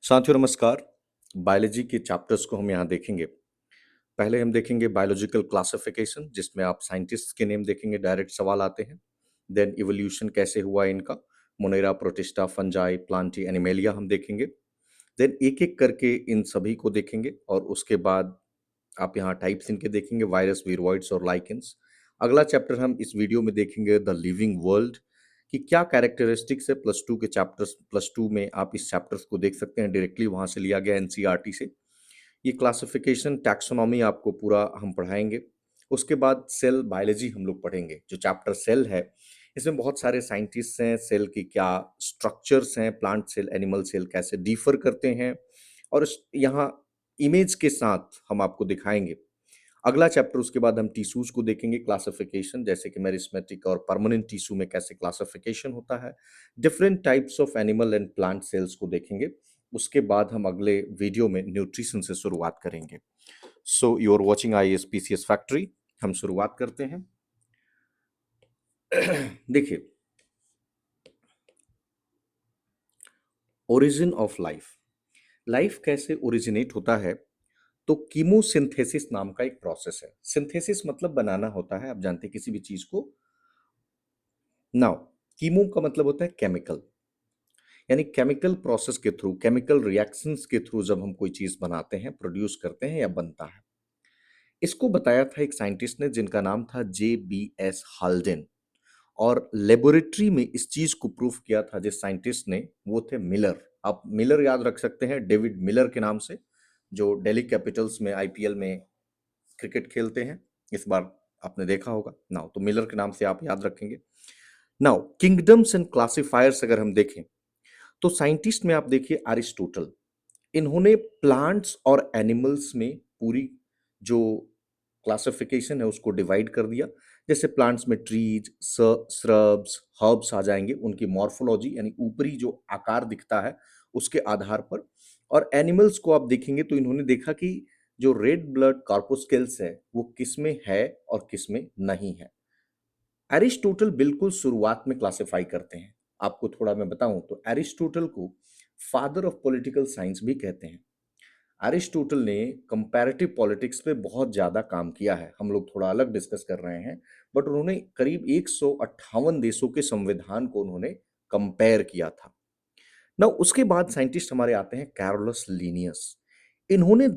साथियों नमस्कार। बायोलॉजी के चैप्टर्स को हम यहाँ देखेंगे। पहले हम देखेंगे बायोलॉजिकल क्लासिफिकेशन जिसमें आप साइंटिस्ट के नेम देखेंगे, डायरेक्ट सवाल आते हैं। देन इवोल्यूशन कैसे हुआ इनका, Monera, protista, fungi, Plantae, animalia हम देखेंगे। देन एक-एक करके इन सभी को देखेंगे और उसके बाद आप यहाँ टाइप्स इनके देखेंगे, वायरस, वीरोइड्स और लाइकेंस। अगला चैप्टर हम इस वीडियो में देखेंगे द लिविंग वर्ल्ड कि क्या कैरेक्टरिस्टिक्स है। प्लस टू के चैप्टर्स, प्लस टू में आप इस चैप्टर्स को देख सकते हैं, डायरेक्टली वहाँ से लिया गया एनसीईआरटी से। ये क्लासिफिकेशन टैक्सोनॉमी आपको पूरा हम पढ़ाएंगे। उसके बाद सेल बायोलॉजी हम लोग पढ़ेंगे। जो चैप्टर सेल है इसमें बहुत सारे साइंटिस्ट हैं, सेल की क्या स्ट्रक्चर्स हैं, प्लांट सेल, एनिमल सेल कैसे डिफर करते हैं और यहाँ इमेज के साथ हम आपको दिखाएंगे। अगला चैप्टर उसके बाद हम टिश्यूज को देखेंगे, क्लासिफिकेशन, जैसे कि मेरिस्मेटिक और परमानेंट टिश्यू में कैसे क्लासिफिकेशन होता है। Different types of animal and plant cells को देखेंगे। उसके बाद हम अगले वीडियो में न्यूट्रिशन से शुरुआत करेंगे। So you are watching IAS factory. हम शुरुआत करते हैं। देखिए, ओरिजिन ऑफ लाइफ, लाइफ कैसे ओरिजिनेट होता है। तो कीमोसिंथेसिस नाम का एक प्रोसेस है। सिंथेसिस मतलब बनाना होता है, आप जानते हैं किसी भी चीज को। नाउ, कीमो का मतलब होता है केमिकल, यानी केमिकल प्रोसेस के थ्रू, केमिकल रिएक्शंस के थ्रू जब हम कोई चीज बनाते हैं, प्रोड्यूस करते हैं या बनता है। इसको बताया था एक साइंटिस्ट ने जिनका नाम था JBS हाल्डेन। और लेबोरेटरी में इस चीज को प्रूफ किया था जिस साइंटिस्ट ने, वो थे मिलर। आप मिलर याद रख सकते हैं, डेविड मिलर के नाम से, जो दिल्ली कैपिटल्स में IPL में क्रिकेट खेलते हैं। इस बार आपने देखा होगा नाउ, तो मिलर के नाम से आप याद रखेंगे। नाउ, किंगडम्स एंड क्लासिफायर्स अगर हम देखें तो साइंटिस्ट में आप देखिए अरिस्टोटल। इन्होंने प्लांट्स और एनिमल्स में पूरी जो क्लासिफिकेशन है उसको डिवाइड कर दिया। जैसे प्लांट्स में ट्रीज, श्रब्स, हर्ब्स आ जाएंगे, उनकी मॉर्फोलॉजी यानी ऊपरी जो आकार दिखता है उसके आधार पर। और एनिमल्स को आप देखेंगे तो इन्होंने देखा कि जो रेड ब्लड कार्पोस्केल्स है वो किस में है और किस में नहीं है। एरिस्टोटल बिल्कुल शुरुआत में क्लासिफाई करते हैं। आपको थोड़ा मैं बताऊं तो एरिस्टोटल को फादर ऑफ पॉलिटिकल साइंस भी कहते हैं। एरिस्टोटल ने कंपैरेटिव पॉलिटिक्स पे बहुत ज्यादा काम किया है, हम लोग थोड़ा अलग डिस्कस कर रहे हैं। बट उन्होंने करीब 158 देशों के संविधान को उन्होंने कंपेयर किया था ना। उसके बाद साइंटिस्ट हमारे आते हैं कैरोलस लीनियस। इन्होंने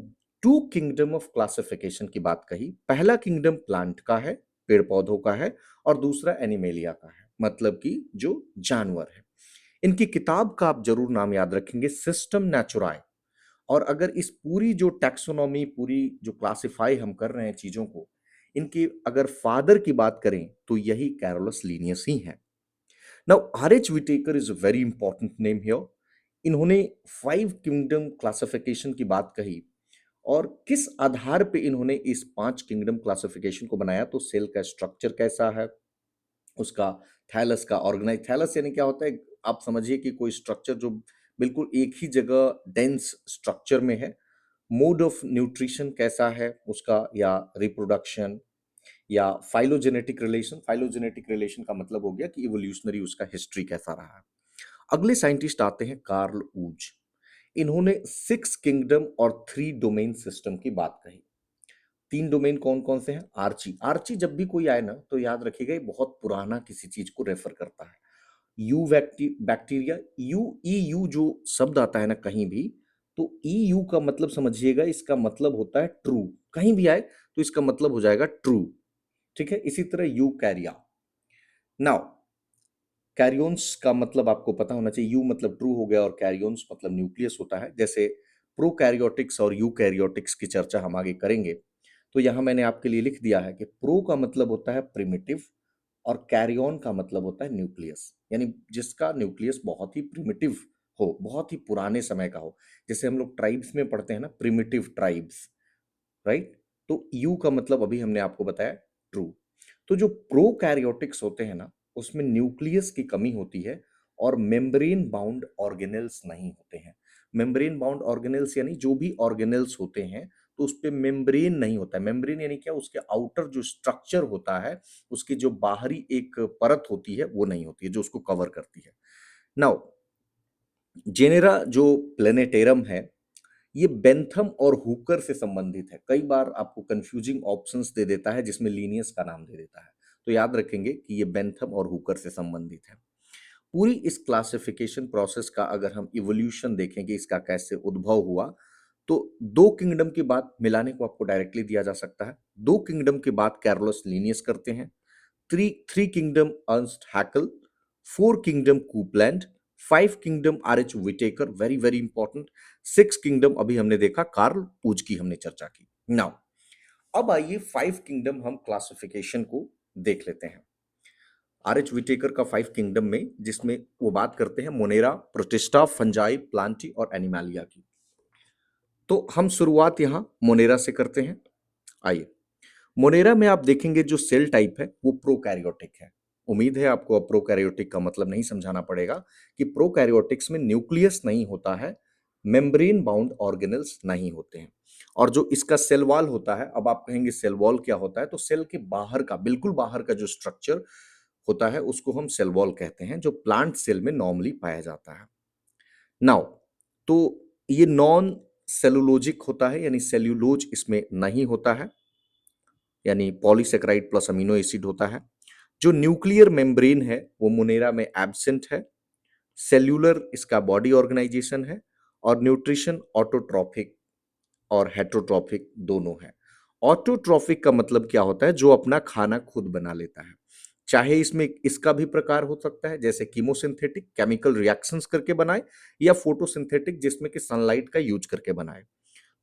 टू किंगडम ऑफ क्लासिफिकेशन की बात कही। पहला किंगडम प्लांट का है, पेड़ पौधों का है, और दूसरा एनिमेलिया का है, मतलब कि जो जानवर है। इनकी किताब का आप जरूर नाम याद रखेंगे, सिस्टम नेचुराe। और अगर इस पूरी जो टैक्सोनॉमी, पूरी जो क्लासिफाई हम कर रहे हैं चीजों को, इनकी अगर फादर की बात करें तो यही कैरोलस लीनियस ही है। Now, R.H. Whittaker is a very important name here. इन्होंने 5 किंगडम क्लासिफिकेशन की बात कही। और किस आधार पे इन्होंने इस 5 किंगडम क्लासिफिकेशन को बनाया, तो सेल का स्ट्रक्चर कैसा है, उसका थैलस का ऑर्गेनाइज, थैलस यानी क्या होता है, आप समझिए कि कोई स्ट्रक्चर जो बिल्कुल एक ही जगह डेंस स्ट्रक्चर में है। मोड ऑफ न्यूट्रिशन कैसा है उसका, या रिप्रोडक्शन, या फाइलोजेनेटिक रिलेशन। फाइलोजेनेटिक रिलेशन का मतलब हो गया कि इवोल्यूशनरी उसका हिस्ट्री कैसा रहा है। अगले साइंटिस्ट आते हैं कार्ल ऊज। इन्होंने 6 किंगडम और 3 डोमेन सिस्टम की बात कही। 3 डोमेन कौन कौन से हैं? आर्ची, आर्ची जब भी कोई आए ना तो याद रखिएगा ये बहुत पुराना किसी चीज को रेफर करता है। यू बैक्टीरिया, यू जो शब्द आता है ना कहीं भी, तो EU का मतलब समझिएगा, इसका मतलब होता है ट्रू। कहीं भी आए तो इसका मतलब हो जाएगा ट्रू। ठीक है, इसी तरह यू कैरिया। नाउ, कैरियोन्स का मतलब आपको पता होना चाहिए। यू मतलब ट्रू हो गया और कैरियोन्स मतलब न्यूक्लियस होता है। जैसे प्रोकैरियोटिक्स और यूकैरियोटिक्स की चर्चा हम आगे करेंगे। तो यहां मैंने आपके लिए लिख दिया है कि प्रो का मतलब होता है प्रिमिटिव और कैरियन का मतलब होता है न्यूक्लियस, यानी जिसका न्यूक्लियस बहुत ही प्रिमिटिव हो, बहुत ही पुराने समय का हो। जैसे हम लोग ट्राइब्स में पढ़ते हैं ना, प्रिमिटिव ट्राइब्स, राइट। तो यू का मतलब अभी हमने आपको बताया ट्रू। तो जो प्रोकैरियोटिक्स होते हैं ना, उसमें न्यूक्लियस की कमी होती है और मेम्ब्रेन बाउंड ऑर्गेनेल्स नहीं होते हैं। मेम्ब्रेन बाउंड ऑर्गेनेल्स यानी जो भी ऑर्गेनेल्स होते हैं तो उस पे मेम्ब्रेन नहीं होता है। मेम्ब्रेन यानी क्या, उसके आउटर जो स्ट्रक्चर होता है, उसकी जो बाहरी एक परत होती है वो नहीं होती है जो उसको कवर करती है। नाउ, जेनेरा जो प्लेनेटेरम है, ये बेंथम और हुकर से संबंधित है। कई बार आपको कंफ्यूजिंग ऑप्शंस दे देता है जिसमें लीनियस का नाम दे देता है, तो याद रखेंगे कि ये बेंथम और हुकर से संबंधित है। पूरी इस क्लासिफिकेशन प्रोसेस का अगर हम इवोल्यूशन देखेंगे, इसका कैसे उद्भव हुआ, तो दो किंगडम की बात मिलाने को आपको डायरेक्टली दिया जा सकता है। दो किंगडम की बात कैरोलस लीनियस करते हैं। Three three kingdom Ernst Haeckel, four kingdom Copeland, five kingdom R H Whittaker, very very important, six kingdom अभी हमने देखा कार्ल पूज की हमने चर्चा की। नाउ अब आइए फाइव किंगडम हम क्लासिफिकेशन को देख लेते हैं। आर एच विटेकर का फाइव किंगडम में, जिसमें वो बात करते हैं मोनेरा, प्रोटिस्टा, फंजाई, प्लांटी और एनिमालिया की। तो हम शुरुआत यहां मोनेरा से करते हैं। आइए, मोनेरा में आप देखेंगे जो सेल टाइप है वो प्रोकैरियोटिक है। उम्मीद है आपको अब प्रोकैरियोटिक का मतलब नहीं समझाना पड़ेगा कि प्रोकैरियोटिक्स में न्यूक्लियस नहीं होता है, मेम्ब्रेन बाउंड ऑर्गेनेल्स नहीं होते हैं। और जो इसका सेल वॉल होता है, अब आप कहेंगे सेल वॉल क्या होता है, तो सेल के बाहर का, बिल्कुल बाहर का जो स्ट्रक्चर होता है उसको हम सेल वॉल कहते हैं, जो प्लांट सेल में नॉर्मली पाया जाता है। नाउ, तो ये नॉन सेलुलोजिक होता है, यानी सेल्यूलोज इसमें नहीं होता है, यानी पॉलीसेकेराइड प्लस अमीनो एसिड होता है। जो न्यूक्लियर मेम्ब्रेन है वो मोनेरा में एब्सेंट है। सेल्यूलर इसका बॉडी ऑर्गेनाइजेशन है, और न्यूट्रिशन ऑटोट्रॉफिक और हेटरोट्रॉफिक दोनों है। ऑटोट्रॉफिक का मतलब क्या होता है, जो अपना खाना खुद बना लेता है। चाहे इसमें इसका भी प्रकार हो सकता है, जैसे कीमोसिंथेटिक, केमिकल रिएक्शंस करके बनाए, या फोटोसिंथेटिक, जिसमें कि सनलाइट का यूज करके बनाए।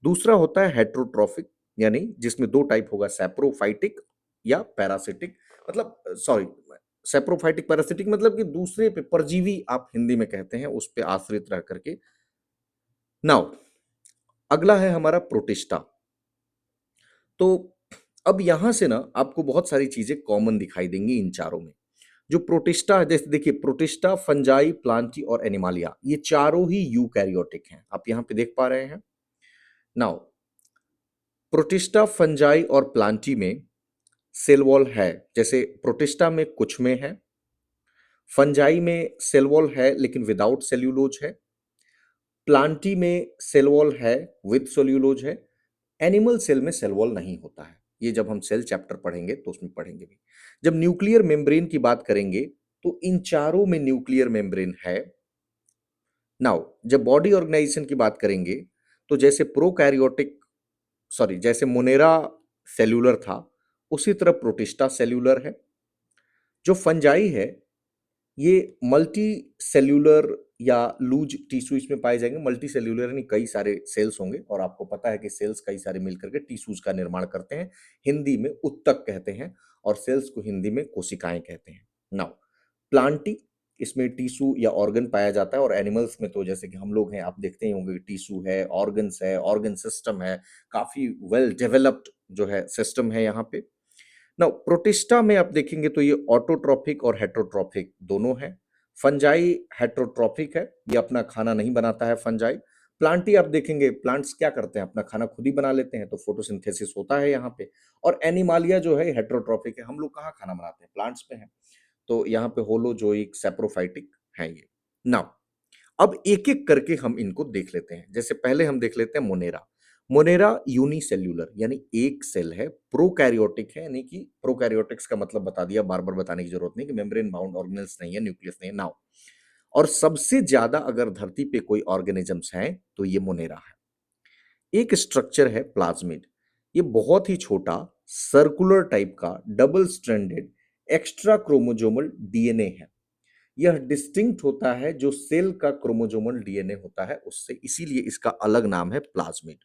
दूसरा होता है हेटरोट्रॉफिक, यानी जिसमें दो टाइप होगा, सैप्रोफाइटिक या पैरासिटिक, मतलब सॉरी, सैप्रोफाइटिक पैरासिटिक मतलब कि दूसरे पे परजीवी आप हिंदी में कहते हैं, उस पे आश्रित रह करके। नाउ, अगला है हमारा प्रोटिस्टा। तो अब यहां से ना आपको बहुत सारी चीजें कॉमन दिखाई देंगी इन चारों में। जो प्रोटिस्टा है, जैसे देखिए प्रोटिस्टा, फंजाई, प्लांटी और एनिमालिया, ये चारों ही यूकैरियोटिक हैं, आप यहां पे देख पा रहे हैं। नाउ, प्रोटिस्टा, फंजाई और प्लांटी में सेल वॉल है, जैसे प्रोटिस्टा में कुछ में है, फंजाई में सेल वॉल है लेकिन विदाउट सेल्यूलोज है, प्लांटी में सेल वॉल है विद सेल्यूलोज है, एनिमल सेल में सेल वॉल नहीं होता है। ये जब हम सेल चैप्टर पढ़ेंगे तो उसमें पढ़ेंगे भी। जब न्यूक्लियर मेम्ब्रेन की बात करेंगे तो इन चारों में न्यूक्लियर मेम्ब्रेन है। नाउ, जब बॉडी ऑर्गेनाइजेशन की बात करेंगे तो जैसे प्रोकैरियोटिक, सॉरी, जैसे मोनेरा सेल्यूलर था, उसी तरह प्रोटिस्टा सेल्यूलर है। जो फंजाई है, ये मल्टी सेल्यूलर या लूज टिश्यू इसमें पाए जाएंगे। मल्टी सेल्यूलर यानी कई सारे सेल्स होंगे, और आपको पता है कि सेल्स कई सारे मिलकर के टिश्यूज का निर्माण करते हैं। हिंदी में उत्तक कहते हैं, और सेल्स को हिंदी में कोशिकाएं कहते हैं। नाउ, प्लांटी, इसमें टिश्यू या ऑर्गन पाया जाता है, और एनिमल्स में तो जैसे कि हम लोग हैं, आप देखते ही होंगे, टिश्यू है, ऑर्गन्स है, ऑर्गन सिस्टम है, काफी वेल डेवलप्ड जो है सिस्टम है यहाँ पे। नाउ, प्रोटिस्टा में आप देखेंगे तो ये ऑटोट्रॉफिक और हेटरोट्रॉफिक दोनों है। फंजाई हेटरोट्रॉफिक है, ये अपना खाना नहीं बनाता है फंजाई। प्लांटी आप देखेंगे, प्लांट्स क्या करते हैं, अपना खाना खुद ही बना लेते हैं, तो फोटोसिंथेसिस होता है यहाँ पे। और एनिमालिया जो है हेटरोट्रॉफिक है, हम लोग कहाँ खाना बनाते हैं, प्लांट्स पे हैं, तो यहाँ पे होलोजोइक, सैप्रोफाइटिक है ये। नाउ, अब एक एक करके हम इनको देख लेते हैं। जैसे पहले हम देख लेते हैं मोनेरा। मोनेरा यूनिसेल्यूलर, यानी एक सेल है, प्रोकैरियोटिक है, यानी कि प्रोकैरियोटिक्स का मतलब बता दिया, बार बार बताने की जरूरत नहीं कि मेम्ब्रेन बाउंड ऑर्गेनेल्स नहीं है, न्यूक्लियस नहीं है। नाउ, और सबसे ज्यादा अगर धरती पे कोई ऑर्गेनिजम्स हैं तो ये मोनेरा है। एक स्ट्रक्चर है प्लाज्मिड, ये बहुत ही छोटा सर्कुलर टाइप का double stranded extra chromosomal DNA है। यह डिस्टिंक्ट होता है जो सेल का क्रोमोजोमल डीएनए होता है उससे, इसीलिए इसका अलग नाम है प्लाज्मिड।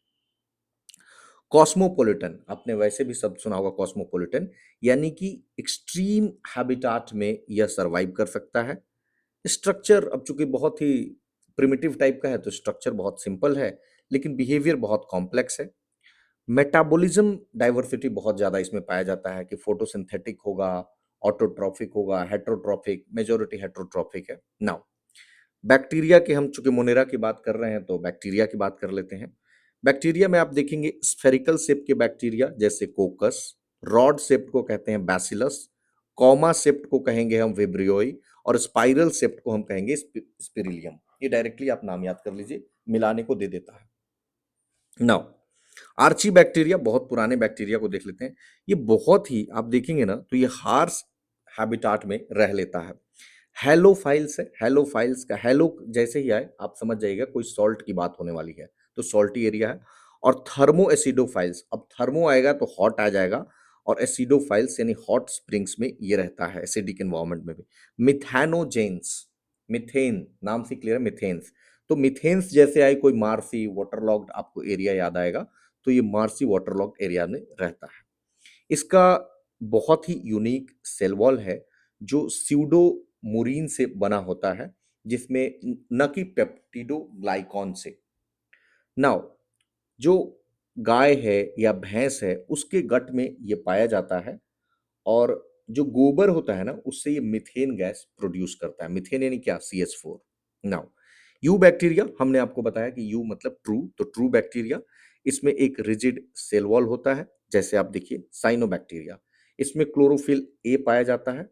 कॉस्मोपॉलिटन, आपने वैसे भी शब्द सुना होगा कॉस्मोपॉलिटन, यानी कि एक्सट्रीम हैबिटाट में यह सरवाइव कर सकता है। स्ट्रक्चर अब चूंकि बहुत ही प्रिमिटिव टाइप का है तो स्ट्रक्चर बहुत सिंपल है, लेकिन बिहेवियर बहुत कॉम्प्लेक्स है। मेटाबॉलिज्म डाइवर्सिटी बहुत ज्यादा इसमें पाया जाता है, कि फोटोसिंथेटिक होगा, ऑटोट्रॉफिक होगा, हेट्रोट्रॉफिक, मेजोरिटी हेट्रोट्रॉफिक है। नाउ, बैक्टीरिया की, हम चूंकि मोनेरा की बात कर रहे हैं तो बैक्टीरिया की बात कर लेते हैं। बैक्टीरिया में आप देखेंगे स्फेरिकल शेप के बैक्टीरिया, जैसे कोकस, रॉड शेप को कहते हैं बैसिलस, कॉमा शेप को कहेंगे हम विब्रियोई, और स्पाइरल शेप को हम कहेंगे स्पिरिलियम। ये डायरेक्टली आप नाम याद कर लीजिए, मिलाने को दे देता है। नाउ आर्ची बैक्टीरिया, बहुत पुराने बैक्टीरिया को देख लेते हैं। ये बहुत ही आप देखेंगे ना तो ये हार्श हैबिटाट में रह लेता है। हेलोफाइल्स है, हेलोफाइल्स का हेलो जैसे ही आए आप समझ जाइएगा कोई सॉल्ट की बात होने वाली है, तो सॉल्टी एरिया है। और थर्मो एसिडोफाइल्स, अब थर्मो आएगा तो हॉट आ जाएगा, और एसिडोफाइल्स यानी हॉट स्प्रिंग्स में ये रहता है एसिडिक एनवायरनमेंट में भी। मिथैनोजेंस, मिथेन नाम से क्लियर है, मिथेन्स। तो मिथेन्स जैसे आए कोई मार्सी वाटरलॉग्ड आपको एरिया याद आएगा, तो ये मार्सी वाटरलॉग्ड एरिया में रहता है। इसका बहुत ही यूनिक सेल वॉल है जो स्यूडोमोरीन से बना होता है, जिसमें न कि पेप्टिडोग्लाइकॉन से। नाउ जो गाय है या भैंस है उसके गट में ये पाया जाता है, और जो गोबर होता है ना उससे ये मीथेन गैस प्रोड्यूस करता है। मीथेन यानी क्या, CH4। नाउ यू बैक्टीरिया, हमने आपको बताया कि यू मतलब ट्रू, तो ट्रू बैक्टीरिया इसमें एक रिजिड सेल वॉल होता है। जैसे आप देखिए साइनोबैक्टीरिया, इसमें क्लोरोफिल ए पाया जाता है,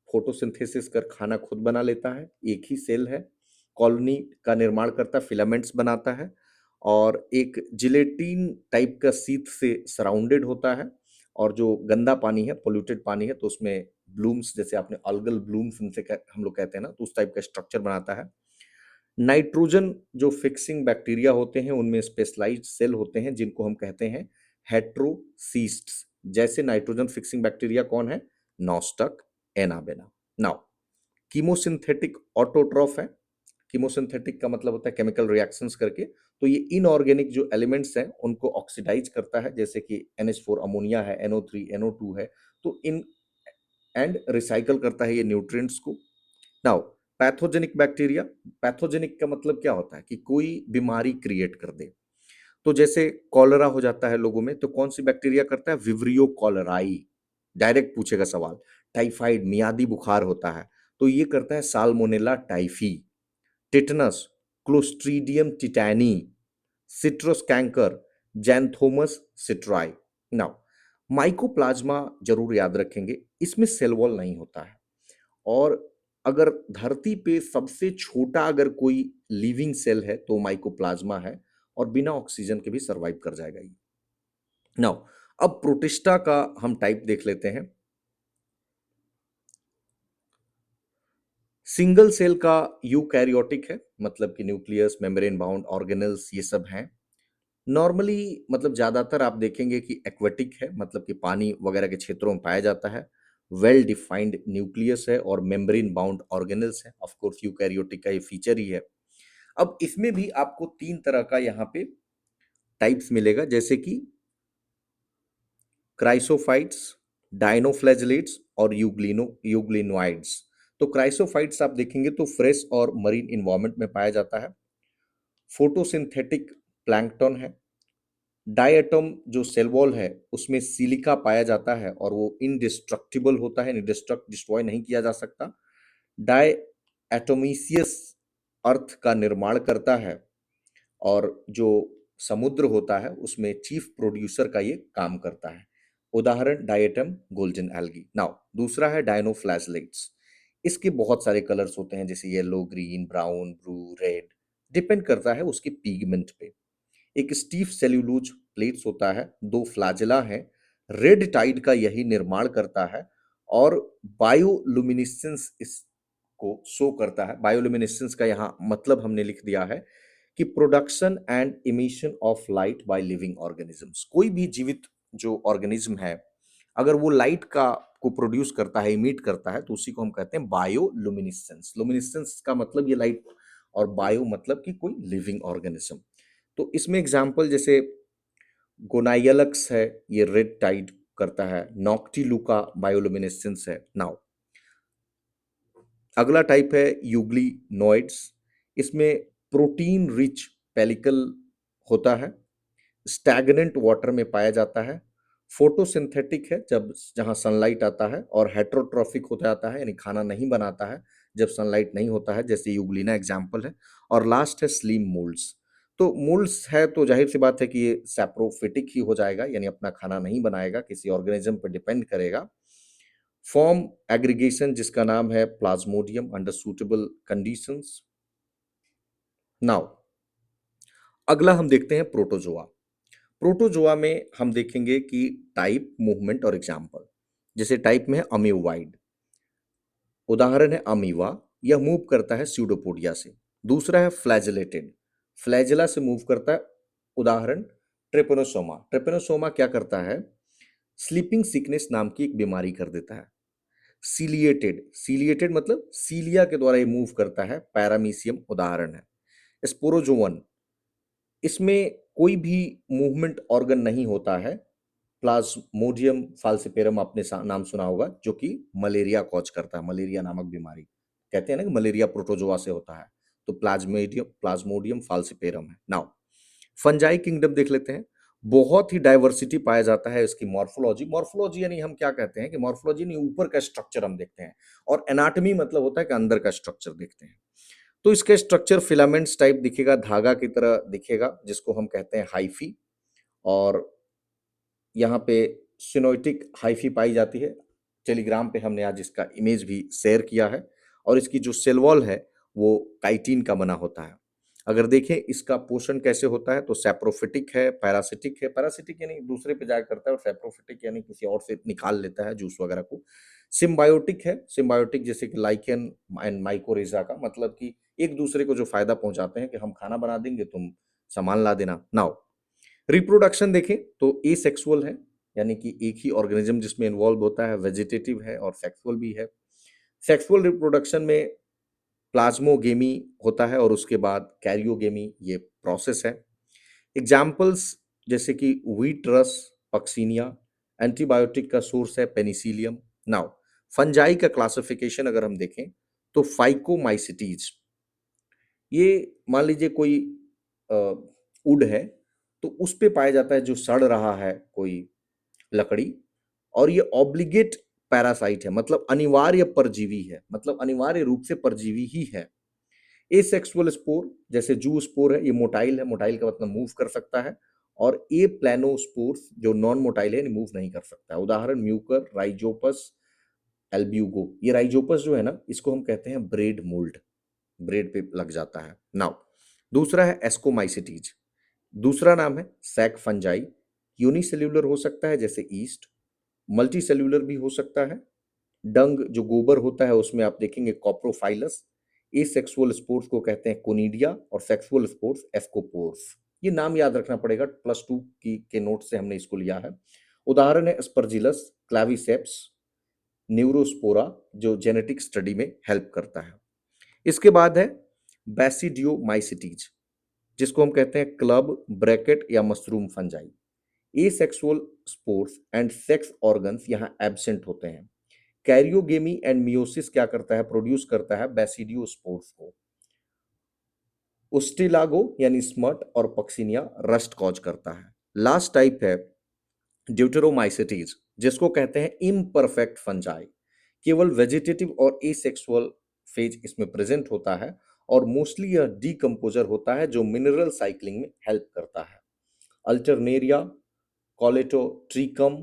फोटोसिंथेसिस कर खाना खुद बना लेता है, एक ही सेल है, कॉलोनी का निर्माण करता है, फिलामेंट्स बनाता है, और एक जिलेटिन टाइप का सीथ से सराउंडेड होता है। और जो गंदा पानी है, पोल्यूटेड पानी है, तो उसमें ब्लूम्स, जैसे आपने अल्गल ब्लूम्स उनसे हम लोग कहते हैं ना, तो उस टाइप का स्ट्रक्चर बनाता है। नाइट्रोजन जो फिक्सिंग बैक्टीरिया होते हैं उनमें स्पेशलाइज्ड सेल होते हैं जिनको हम कहते हैं हेट्रोसीस्ट्स। जैसे नाइट्रोजन फिक्सिंग बैक्टीरिया कौन है, नॉस्टक, एनाबेना। नाउ कीमोसिंथेटिक ऑटोट्रॉफ है। कीमोसिंथेटिक का मतलब होता है केमिकल रिएक्शंस करके, तो ये इनऑर्गेनिक जो एलिमेंट्स हैं उनको ऑक्सीडाइज करता है, जैसे कि NH4 अमोनिया है, NO3 NO2 है, तो इन एंड रिसाइकल करता है ये न्यूट्रिएंट्स को। नाउ पैथोजेनिक बैक्टीरिया, पैथोजेनिक का मतलब क्या होता है कि कोई बीमारी क्रिएट कर दे। तो जैसे कॉलरा हो जाता है लोगों में, तो कौन सी बैक्टीरिया करता है, विब्रियो कॉलराई। डायरेक्ट पूछेगा सवाल। टाइफाइड मियादी बुखार होता है, तो ये करता है salmonella typhi. Tetanus, clostridium tetani, citrus canker, xanthomonas citri. Now mycoplasma जरूर याद रखेंगे, इसमें सेल वॉल नहीं होता है, और अगर धरती पे सबसे छोटा अगर कोई लिविंग सेल है तो माइकोप्लाज्मा है, और बिना ऑक्सीजन के भी सरवाइव कर जाएगा ये। नाउ अब प्रोटिस्टा का हम टाइप देख लेते हैं। सिंगल सेल का यूकैरियोटिक है, मतलब कि न्यूक्लियस, मेम्ब्रेन बाउंड ऑर्गेनेल्स ये सब हैं। नॉर्मली मतलब ज्यादातर आप देखेंगे कि एक्वेटिक है, मतलब कि पानी वगैरह के क्षेत्रों में पाया जाता है। वेल डिफाइंड न्यूक्लियस है और मेम्ब्रेन बाउंड ऑर्गेनेल्स है, ऑफ कोर्स यूकैरियोटिक का ये फीचर ही है। अब इसमें भी आपको तीन तरह का यहाँ पे टाइप्स मिलेगा, जैसे कि क्राइसोफाइट्स, डायनोफ्लैजेलेट्स और यूग्लिनोइड्स। तो क्राइसोफाइट्स आप देखेंगे तो फ्रेश और मरीन इन्वायरमेंट में पाया जाता है। फोटोसिंथेटिक प्लैंकटन है। डायटम जो सेल वॉल है उसमें सिलिका पाया जाता है और वो इनडिस्ट्रक्टिबल होता है, डिस्ट्रॉय नहीं किया जा सकता। डाई एटोमीसियस अर्थ का निर्माण करता है, और जो समुद्र होता है उसमें चीफ प्रोड्यूसर का ये काम करता है। उदाहरण डायटम गोल्डन एल्गी। नाउ दूसरा है डायनोफ्लैजलेट्स। इसके बहुत सारे कलर्स होते हैं, जैसे yellow, green, brown, blue, red, depend करता है उसके पिगमेंट पे। एक स्टीफ सेल्यूलोज प्लेट्स होता है, दो फ्लैजेला है, रेड टाइड का यही निर्माण करता है, और बायोलुमिनेसेंस इसको शो करता है। बायोलुमिनेसेंस का यहाँ मतलब हमने लिख दिया है कि production and emission of light by living organisms. कोई भी जीवित जो ऑर्गेनिज्म है अगर वो लाइट का को प्रोड्यूस करता है, इमिट करता है, तो उसी को हम कहते हैं बायोलुमिनेसेंस। लुमिनेसेंस का मतलब ये लाइट, और बायो मतलब कि कोई लिविंग ऑर्गेनिज्म। तो इसमें एग्जाम्पल जैसे गोनाइलक्स है, ये रेड टाइड करता है। नॉक्टिलुका बायोलुमिनेसेंस है। नाउ अगला टाइप है यूग्लिनोइड्स। इसमें प्रोटीन रिच पेलिकल होता है, स्टैग्नेंट वाटर में पाया जाता है। फोटोसिंथेटिक है, जब जहाँ सनलाइट आता है, और हेट्रोट्रॉफिक हो जाता है यानी खाना नहीं बनाता है जब सनलाइट नहीं होता है, जैसे यूग्लिना एग्जाम्पल है। और लास्ट है स्लिम मोल्ड्स। तो मोल्ड्स है तो जाहिर सी बात है कि ये सैप्रोफिटिक ही हो जाएगा, यानी अपना खाना नहीं बनाएगा, किसी ऑर्गेनिज्म पर डिपेंड करेगा। फॉर्म एग्रीगेशन जिसका नाम है Plasmodium under suitable conditions. Now अगला हम देखते हैं प्रोटोजोआ। प्रोटोजोआ में हम देखेंगे कि टाइप, मूवमेंट और एग्जाम्पल। जैसे टाइप में है अमीवाइड, उदाहरण है अमीवा, यह मूव करता है स्यूडोपोडिया से। दूसरा है फ्लैजेलेटेड, फ्लैजेला से मूव करता है, उदाहरण ट्रेपनोसोमा। ट्रेपनोसोमा क्या करता है, स्लीपिंग सिकनेस नाम की एक बीमारी कर देता है। सीलिएटेड, सीलिएटेड मतलब सीलिया के द्वारा ये मूव करता है, पैरामीशियम उदाहरण है। स्पोरोजोवन, इसमें कोई भी मूवमेंट ऑर्गन नहीं होता है। प्लाज्मोडियम फाल्सिपेरम आपने नाम सुना होगा, जो कि मलेरिया कॉज करता है, मलेरिया नामक बीमारी। कहते हैं ना कि मलेरिया प्रोटोजोआ से होता है, तो प्लाज्मोडियम फाल्सिपेरम है। नाउ फंजाई किंगडम देख लेते हैं। बहुत ही डाइवर्सिटी पाया जाता है इसकी मॉर्फोलॉजी। मॉर्फोलॉजी यानी हम क्या कहते हैं कि मॉर्फोलॉजी यानी ऊपर का स्ट्रक्चर हम देखते हैं, और एनाटॉमी मतलब होता है कि अंदर का स्ट्रक्चर देखते हैं। तो इसका स्ट्रक्चर फिलामेंट्स टाइप दिखेगा, धागा की तरह दिखेगा, जिसको हम कहते हैं हाइफी। और यहाँ पे सिनोइटिक हाइफी पाई जाती है। टेलीग्राम पे हमने आज इसका इमेज भी शेयर किया है। और इसकी जो सेल वॉल है वो काइटिन का बना होता है। अगर देखें इसका पोषण कैसे होता है, तो सैप्रोफिटिक है, पैरासिटिक है। पैरासिटिक यानी दूसरे पे जाया करता है, और सैप्रोफिटिक यानी किसी और से निकाल लेता है जूस वगैरह को। सिम्बायोटिक है, सिम्बायोटिक जैसे कि लाइकेन एंड माइकोरेजा का मतलब कि एक दूसरे को जो फायदा पहुंचाते हैं कि हम खाना बना देंगे, तुम सामान ला देना। नाउ रिप्रोडक्शन देखें तो ए सेक्सुअल है, यानी कि एक ही ऑर्गेनिज्म जिसमें इन्वॉल्व होता है, वेजिटेटिव है और सेक्सुअल भी है। सेक्सुअल रिप्रोडक्शन में प्लाज्मोगेमी होता है और उसके बाद कैरियोगेमी, ये प्रोसेस है। एग्जाम्पल्स जैसे कि व्हीट रस, पक्सीनिया। एंटीबायोटिक का सोर्स है पेनिसिलियम। नाउ फंजाई का क्लासिफिकेशन अगर हम देखें तो फाइकोमाइसिटीज, ये मान लीजिए कोई वुड है, तो उस पे पाया जाता है जो सड़ रहा है कोई लकड़ी, और ये ऑब्लिगेट पैरासाइट है, मतलब अनिवार्य परजीवी है, मतलब अनिवार्य रूप से परजीवी ही है। एसेक्सुअल स्पोर जैसे जू स्पोर है, ये मोटाइल है, मोटाइल का मतलब मूव कर सकता है। और ए प्लानोस्पोर्स जो नॉन मोटाइल है, मूव नहीं कर सकता है, उदाहरण म्यूकर, राइजोपस, एल्ब्यूगो। ये राइजोपस जो है ना, इसको हम कहते हैं ब्रेड मोल्ड, ब्रेड पे लग जाता है। नाउ दूसरा है एस्कोमाइसिटीज, दूसरा नाम है सैक फंजाई। यूनिसेल्यूलर हो सकता है जैसे ईस्ट, मल्टी सेल्यूलर भी हो सकता है। डंग जो गोबर होता है उसमें आप देखेंगे कॉप्रोफाइलस। ए सेक्सुअल स्पोर्स को कहते हैं कोनिडिया, और सेक्सुअल स्पोर्स एस्कोपोर्स। ये नाम याद रखना पड़ेगा, +2 की के नोट से हमने इसको लिया है। उदाहरण है स्पर्जिलस, क्लाविसेप्स, न्यूरोस्पोरा, जो जेनेटिक स्टडी में हेल्प करता है। इसके बाद है बैसिडियोमाइसिटीज, जिसको हम कहते हैं क्लब, ब्रैकेट या mushroom fungi. Asexual spores and sex organs यहाँ एब्सेंट होते हैं। कैरियोगेमी एंड मियोसिस क्या करता है, प्रोड्यूस करता है बैसिडियोस्पोर्स को। उस्टिलागो यानी स्मट और पक्सिनिया रस्ट कॉज करता है। लास्ट टाइप है ड्यूटेरोमाइसिटीज, जिसको कहते हैं इम्परफेक्ट फंजाई। केवल वेजिटेटिव और एसेक्सुअल फेज इसमें प्रेजेंट होता है, और मोस्टली यह डीकंपोजर होता है जो मिनरल साइक्लिंग में हेल्प करता है। अल्टरनेरिया, कॉलेटोट्रिकम,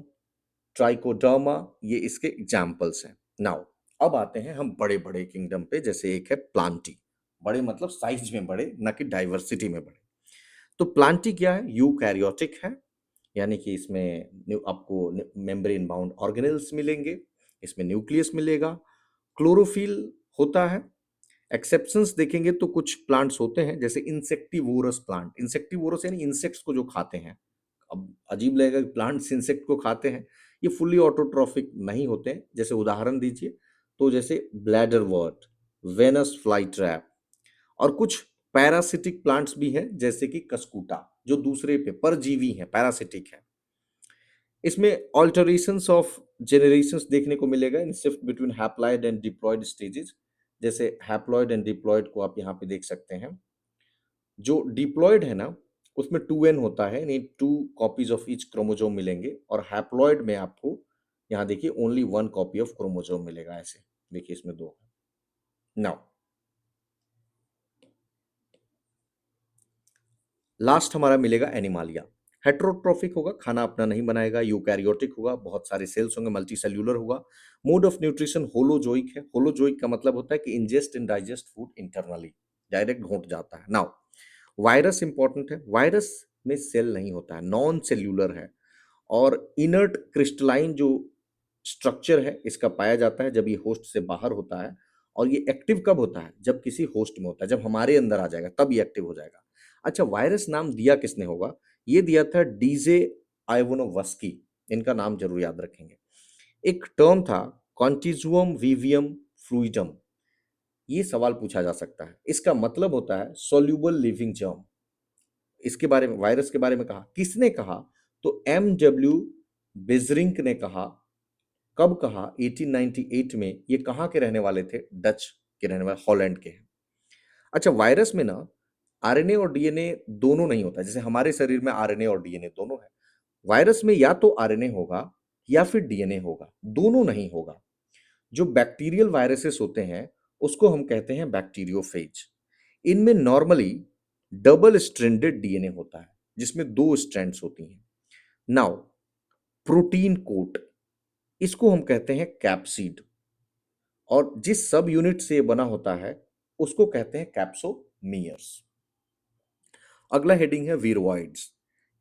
ट्राइकोडर्मा, ये इसके एग्जाम्पल्स हैं। नाउ अब आते हैं हम बड़े बड़े किंगडम पे, जैसे एक है प्लांटी। बड़े मतलब साइज में बड़े, ना कि डाइवर्सिटी में बड़े। तो प्लांटी क्या है, यूकैरियोटिक है, यानी कि इसमें आपको मेम्ब्रेन बाउंड ऑर्गेनेल्स मिलेंगे, इसमें न्यूक्लियस मिलेगा, क्लोरोफिल होता है। एक्सेप्शंस देखेंगे तो कुछ प्लांट्स होते हैं जैसे इंसेक्टिवोरस प्लांट। इंसेक्टिवोरस यानी इंसेक्ट्स को जो खाते हैं। अब अजीब लगेगा कि प्लांट्स इंसेक्ट को खाते हैं, ये फुल्ली ऑटोट्रॉफिक नहीं होते हैं। जैसे उदाहरण दीजिए तो जैसे ब्लैडर वर्ट, वेनस फ्लाई ट्रैप, और कुछ पैरासिटिक प्लांट्स भी हैं जैसे कि कस्कूटा, जो दूसरे पे परजीवी हैं, पैरासिटिक है। इसमें ऑल्टरेशंस ऑफ जेनरेशंस देखने को मिलेगा in shift between haploid and diploid stages. जैसे हैप्लॉइड एंड डिप्लॉयड को आप यहाँ पे देख सकते हैं। जो डिप्लॉयड है ना, उसमें 2n होता है, यानी 2 कॉपीज ऑफ ईच क्रोमोसोम मिलेंगे, और हैप्लॉइड में आपको यहाँ देखिए ओनली 1 कॉपी ऑफ क्रोमोसोम मिलेगा। ऐसे देखिए इसमें 2। नाउ लास्ट हमारा मिलेगा एनिमालिया। हेट्रोट्रॉफिक होगा, खाना अपना नहीं बनाएगा। यूकैरियोटिक होगा, बहुत सारे सेल्स होंगे, मल्टी सेल्यूलर होगा। मोड ऑफ न्यूट्रिशन होलोजोइक है। होलोजोइक का मतलब होता है कि ingest and digest food internally, direct घोंट जाता है। नाउ वायरस इंपॉर्टेंट है, वायरस में सेल नहीं होता है, नॉन सेल्यूलर है और इनर्ट क्रिस्टलाइन जो स्ट्रक्चर है इसका पाया जाता है जब ये होस्ट से बाहर होता है। और ये एक्टिव कब होता है? जब किसी होस्ट में होता है, जब हमारे अंदर आ जाएगा तब ये एक्टिव हो जाएगा। अच्छा, वायरस नाम दिया किसने होगा? ये दिया था डीजे आइवोनोवस्की, इनका नाम जरूर याद रखेंगे। एक टर्म था कॉन्टिजुअम विवियम फ्लूइडम, ये सवाल पूछा जा सकता है, इसका मतलब होता है सोल्यूबल लिविंग जर्म। इसके बारे में, वायरस के बारे में कहा, किसने कहा? तो एम डब्ल्यू बेजरिंक ने कहा। कब कहा? 1898 में। ये कहाँ के रहने वाले थे? डच के रहने वाले, हॉलैंड के हैं। अच्छा, वायरस में ना आरएनए और डीएनए दोनों नहीं होता, जैसे हमारे शरीर में आरएनए और डीएनए दोनों है। वायरस में या तो आरएनए होगा या फिर डीएनए होगा, दोनों नहीं होगा। जो बैक्टीरियल वायरसेस होते हैं उसको हम कहते हैं बैक्टीरियोफेज। इनमें नॉर्मली डबल स्ट्रैंडेड डीएनए होता है जिसमें दो स्ट्रैंड्स होती हैं। नाउ प्रोटीन कोट, इसको हम कहते हैं कैप्सिड, और जिस सब यूनिट से ये बना होता है उसको कहते हैं कैप्सोमियर्स। अगला हेडिंग है वीरोइड्स।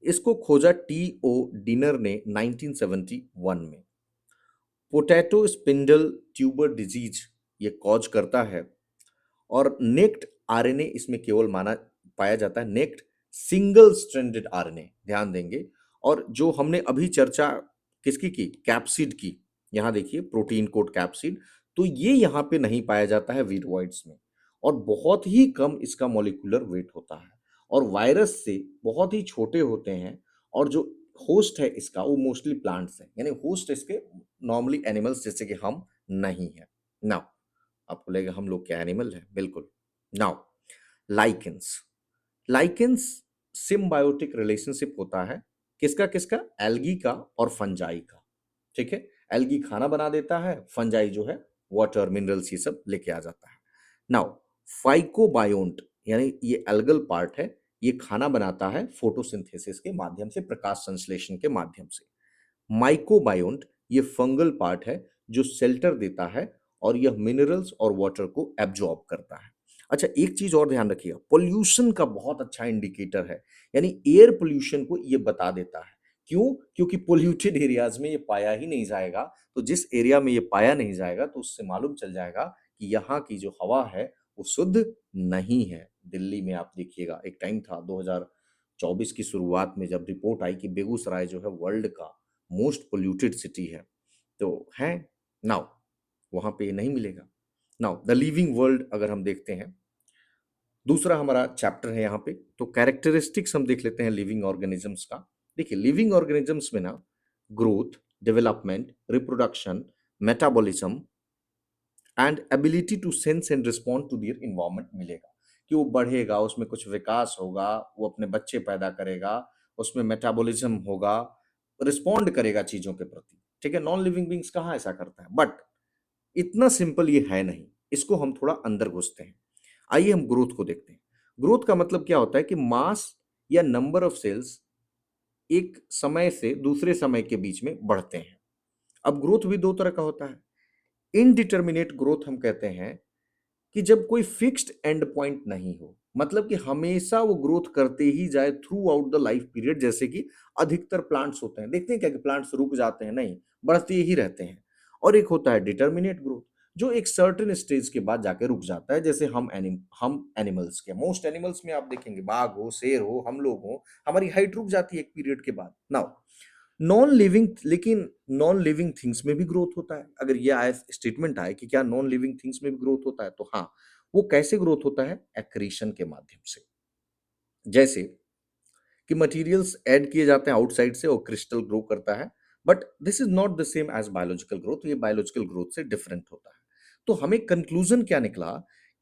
इसको खोजा टी ओ डिनर ने 1971 में। पोटैटो स्पिंडल ट्यूबर डिजीज ये कॉज करता है और नेक्ड आरएनए इसमें केवल माना पाया जाता है, नेक्ड सिंगल स्ट्रैंडेड आरएनए, ध्यान देंगे। और जो हमने अभी चर्चा किसकी की? कैप्सिड की। यहां देखिए प्रोटीन कोड कैप्सिड, तो ये यहां पे नहीं पाया जाता है वीरोइड्स में, और बहुत ही कम इसका मॉलिक्यूलर वेट होता है और वायरस से बहुत ही छोटे होते हैं। और जो होस्ट है इसका वो मोस्टली प्लांट्स है, यानी होस्ट इसके नॉर्मली एनिमल्स जैसे कि हम नहीं है। नाउ आपको लगेगा हम लोग क्या एनिमल है? बिल्कुल। Now lichens, lichens symbiotic relationship होता है किसका किसका? एल्गी का और फंजाई का। ठीक है, एल्गी खाना बना देता है, फंजाई जो है वाटर मिनरल्स ये सब लेके आ जाता है। नाउ फाइकोबायोन्ट, यानी ये एल्गल पार्ट है, ये खाना बनाता है फोटोसिंथेसिस के माध्यम से, प्रकाश संश्लेषण के माध्यम से। माइकोबायोन्ट ये फंगल पार्ट है जो शेल्टर देता है और यह मिनरल्स और वाटर को एब्जॉर्ब करता है। अच्छा, एक चीज और ध्यान रखिएगा, पोल्यूशन का बहुत अच्छा इंडिकेटर है, यानी एयर पोल्यूशन को ये बता देता है। क्यों? क्योंकि पोल्यूटेड एरियाज में ये पाया ही नहीं जाएगा, तो जिस एरिया में ये पाया नहीं जाएगा तो उससे मालूम चल जाएगा कि यहाँ की जो हवा है वो शुद्ध नहीं है। दिल्ली में आप देखिएगा, एक टाइम था 2024 की शुरुआत में जब रिपोर्ट आई कि बेगूसराय जो है वर्ल्ड का मोस्ट पोल्यूटेड सिटी है, तो है। नाउ वहां पे ये नहीं मिलेगा। नाउ द लिविंग वर्ल्ड अगर हम देखते हैं, दूसरा हमारा चैप्टर है यहाँ पे, तो कैरेक्टरिस्टिक्स हम देख लेते हैं लिविंग ऑर्गेनिजम्स का। देखिए लिविंग ऑर्गेनिजम्स में ना growth, development, reproduction, metabolism and ability to sense and respond to their environment मिलेगा, कि वो बढ़ेगा, उसमें कुछ विकास होगा, वो अपने बच्चे पैदा करेगा, उसमें मेटाबॉलिज्म होगा, रिस्पॉन्ड करेगा चीजों के प्रति। ठीक है, नॉन लिविंग बींग्स कहाँ ऐसा करता है? बट इतना सिंपल ये है नहीं, इसको हम थोड़ा अंदर घुसते हैं। आइए हम ग्रोथ को देखते हैं। ग्रोथ का मतलब क्या होता है कि मास या नंबर ऑफ सेल्स एक समय से दूसरे समय के बीच में बढ़ते हैं। अब ग्रोथ भी दो तरह का होता है। इनडिटर्मिनेट ग्रोथ हम कहते हैं कि जब कोई फिक्स्ड एंड पॉइंट नहीं हो, मतलब कि हमेशा वो ग्रोथ करते ही जाए through out the life period, जैसे कि अधिकतर प्लांट्स होते हैं, देखते हैं क्या कि प्लांट्स रुक जाते हैं? नहीं, बढ़ते ही रहते हैं। और एक होता है डिटर्मिनेट ग्रोथ, जो एक सर्टेन स्टेज के बाद जाके रुक जाता है, जैसे हम एनिमल्स के, मोस्ट एनिमल्स में आप देखेंगे, बाघ हो, शेर हो, हम लोग हो, हमारी हाइट रुक जाती है एक पीरियड के बाद। नाउ नॉन लिविंग, लेकिन नॉन लिविंग थिंग्स में भी ग्रोथ होता है। अगर ये आए स्टेटमेंट आए कि क्या नॉन लिविंग थिंग्स में भी ग्रोथ होता है, तो हाँ। वो कैसे ग्रोथ होता है? एक्रीशन के माध्यम से। जैसे कि मटेरियल्स ऐड किए जाते हैं आउटसाइड से और क्रिस्टल ग्रो करता है, but this is not the same as biological growth, ये बायोलॉजिकल ग्रोथ से डिफरेंट होता है। तो हमें कंक्लूजन क्या निकला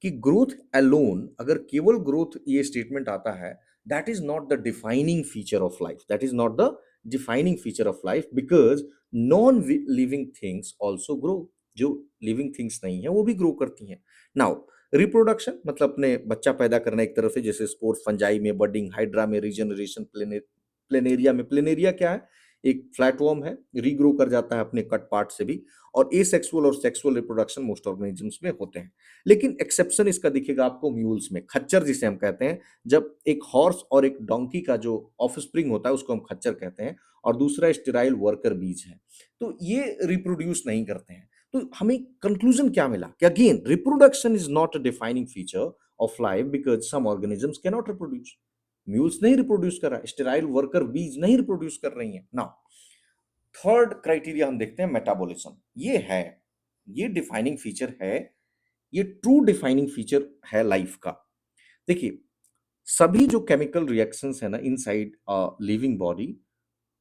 कि ग्रोथ अलोन, अगर केवल ग्रोथ ये स्टेटमेंट आता है, that is not the defining feature of life, that is not the defining feature of life, because non living things also grow, जो लिविंग थिंग्स नहीं है वो भी ग्रो करती हैं। नाउ रिप्रोडक्शन मतलब अपने बच्चा पैदा करना एक तरफ से, जैसे स्पोर फंजाई में बर्डिंग, हाइड्रा में रीजनरेशन, प्लेनेरिया में, प्लेनेरिया क्या है? एक फ्लैटवर्म है, रीग्रो कर जाता है अपने कट पार्ट से भी, और एसेक्सुअल और सेक्सुअल रिप्रोडक्शन मोस्ट ऑर्गेनिजम्स में होते हैं। लेकिन एक्सेप्शन इसका दिखेगा आपको म्यूल्स में, खच्चर जिसे हम कहते हैं। जब एक हॉर्स और एक डोंकी का जो ऑफस्प्रिंग होता है उसको हम खच्चर कहते हैं, और दूसरा स्टेराइल वर्कर बीज है, तो ये रिप्रोड्यूस नहीं करते हैं। तो हमें कंक्लूजन क्या मिला कि again reproduction is not a defining feature of life because some organisms can not reproduce. Mules नहीं रिप्रोड्यूस कर रहा है, स्टेराइल वर्कर बीज नहीं रिप्रोड्यूस कर रही हैं ना। थर्ड क्राइटेरिया हम देखते हैं मेटाबॉलिज्म। ये है, ये डिफाइनिंग फीचर है, ये ट्रू डिफाइनिंग फीचर है लाइफ का। देखिए, सभी जो केमिकल रिएक्शंस है ना इनसाइड लिविंग बॉडी,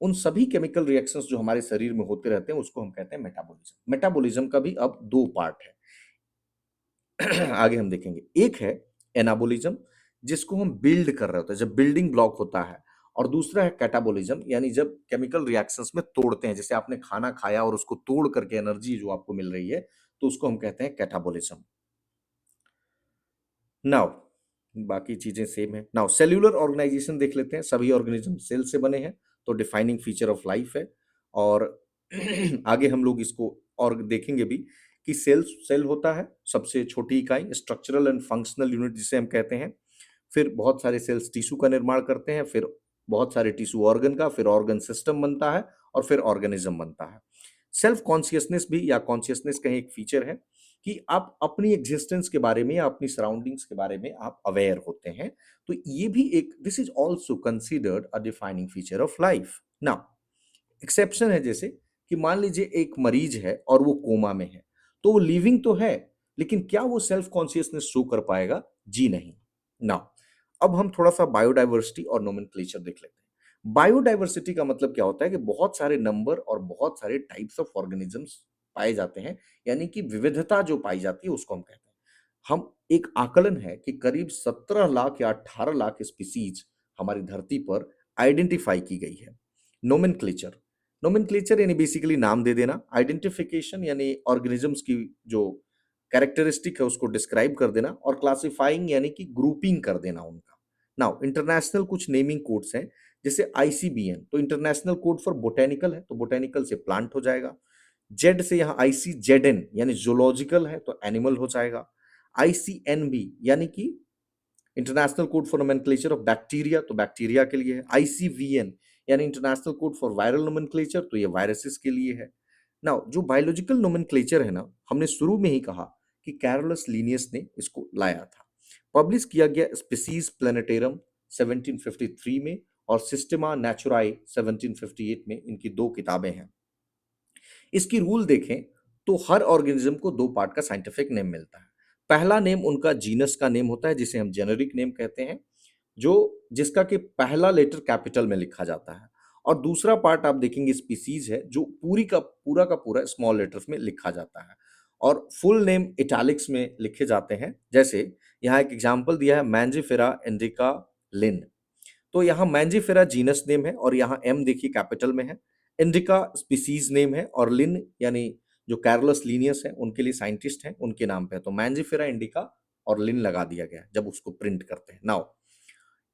उन सभी केमिकल रिएक्शंस जो हमारे शरीर में होते रहते हैं उसको हम कहते हैं मेटाबॉलिज्म। मेटाबॉलिज्म का भी अब दो पार्ट है। आगे हम देखेंगे, एक है एनाबोलिज्म, जिसको हम बिल्ड कर रहे होते हैं, जब बिल्डिंग ब्लॉक होता है, और दूसरा है कैटाबोलिज्म, यानी जब केमिकल रिएक्शंस में तोड़ते हैं, जैसे आपने खाना खाया और उसको तोड़ करके एनर्जी जो आपको मिल रही है, तो उसको हम कहते हैं कैटाबोलिज्म। नाउ बाकी चीजें सेम है। नाउ सेल्यूलर ऑर्गेनाइजेशन देख लेते हैं। सभी ऑर्गेनिज्म सेल से बने हैं, तो डिफाइनिंग फीचर ऑफ लाइफ है। और आगे हम लोग इसको और देखेंगे भी कि सेल सेल होता है सबसे छोटी इकाई, स्ट्रक्चरल एंड फंक्शनल यूनिट जिसे हम कहते हैं। फिर बहुत सारे सेल्स टिश्यू का निर्माण करते हैं, फिर बहुत सारे टिश्यू ऑर्गन का, फिर ऑर्गन सिस्टम बनता है, और फिर ऑर्गेनिज्म बनता है। सेल्फ कॉन्शियसनेस भी, या कॉन्शियसनेस का एक फीचर है कि आप अपनी एग्जिस्टेंस के बारे में या अपनी सराउंडिंग्स के बारे में आप अवेयर होते हैं। तो ये भी एक, this is also considered a defining feature of life. Now exception है, जैसे कि मान लीजिए एक मरीज है और वो कोमा में है, तो वो लिविंग तो है, लेकिन क्या वो सेल्फ कॉन्शियसनेस शो कर पाएगा? जी नहीं। नाउ अब हम थोड़ा सा बायोडाइवर्सिटी और नोमेनक्लेचर देख लेते हैं। बायोडाइवर्सिटी का मतलब क्या होता है कि बहुत सारे नंबर और बहुत सारे टाइप्स ऑफ ऑर्गेनिजम्स पाए जाते हैं, यानी कि विविधता जो पाई जाती है उसको हम कहते हैं। हम एक आकलन है कि करीब 17 लाख या 18 लाख स्पीसीज हमारी धरती पर आइडेंटिफाई की गई है। नोमेनक्लेचर, नोमेनक्लेचर यानी बेसिकली नाम दे देना, आइडेंटिफिकेशन यानी ऑर्गेनिजम्स की जो कैरेक्टरिस्टिक है उसको डिस्क्राइब कर देना, और क्लासिफाइंग यानी कि ग्रुपिंग कर देना उनका। नाउ इंटरनेशनल कुछ नेमिंग कोड्स हैं, जैसे आईसीबीएन, तो इंटरनेशनल कोड फॉर बोटेनिकल है, तो बोटेनिकल से प्लांट हो जाएगा। जेड से यहाँ आईसीजेडएन यानी जूलॉजिकल है, तो एनिमल हो जाएगा। आईसीएनबी यानी कि international code for nomenclature of bacteria, तो बैक्टीरिया के लिए है। आईसीवीएन यानी international code for viral nomenclature, तो ये वायरसेस के लिए है। नाउ जो बायोलॉजिकल नोमेनक्लेचर है ना, हमने शुरू में ही कहा कि कैरोलस लीनियस ने इसको लाया था। पब्लिश किया गया स्पीसीज प्लेनेटेरम 1753 में, और सिस्टेमा नेचुराई 1758 में, इनकी दो किताबें हैं। इसकी रूल देखें तो हर ऑर्गेनिज्म को दो पार्ट का साइंटिफिक नेम मिलता है। पहला नेम उनका जीनस का नेम होता है, जिसे हम जेनेरिक नेम कहते हैं, जो जिसका कि पहला लेटर कैपिटल में लिखा जाता है। और दूसरा पार्ट आप देखेंगे स्पीसीज है, जो पूरा का पूरा स्मॉल लेटर्स में लिखा जाता है, और फुल नेम इटैलिक्स में लिखे जाते हैं। जैसे यहाँ एक एग्जांपल दिया है, मैंजिफेरा इंडिका लिन, तो यहाँ मैंजिफेरा जीनस नेम है, और यहाँ एम देखिए कैपिटल में है। इंडिका स्पीसीज नेम है, और लिन यानी जो कैरोलस लीनियस है उनके लिए साइंटिस्ट हैं, उनके नाम पे है, तो मैंजिफेरा इंडिका और लिन लगा दिया गया है जब उसको प्रिंट करते हैं। नाउ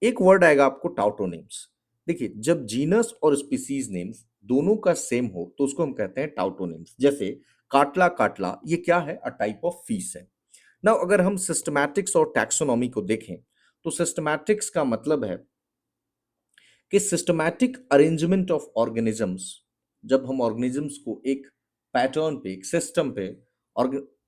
एक वर्ड आएगा आपको टाउटोनिम्स। देखिए, जब जीनस और स्पीसीज नेम्स दोनों का सेम हो तो उसको हम कहते हैं टाउटोनिम्स। जैसे काटला काटला, ये क्या है? अ टाइप ऑफ फीस है। नाउ अगर हम सिस्टमैटिक्स और टैक्सोनॉमी को देखें, तो सिस्टमैटिक्स का मतलब है कि सिस्टमैटिक अरेंजमेंट ऑफ ऑर्गेनिजम्स। जब हम ऑर्गेनिजम्स को एक पैटर्न पे, एक सिस्टम पे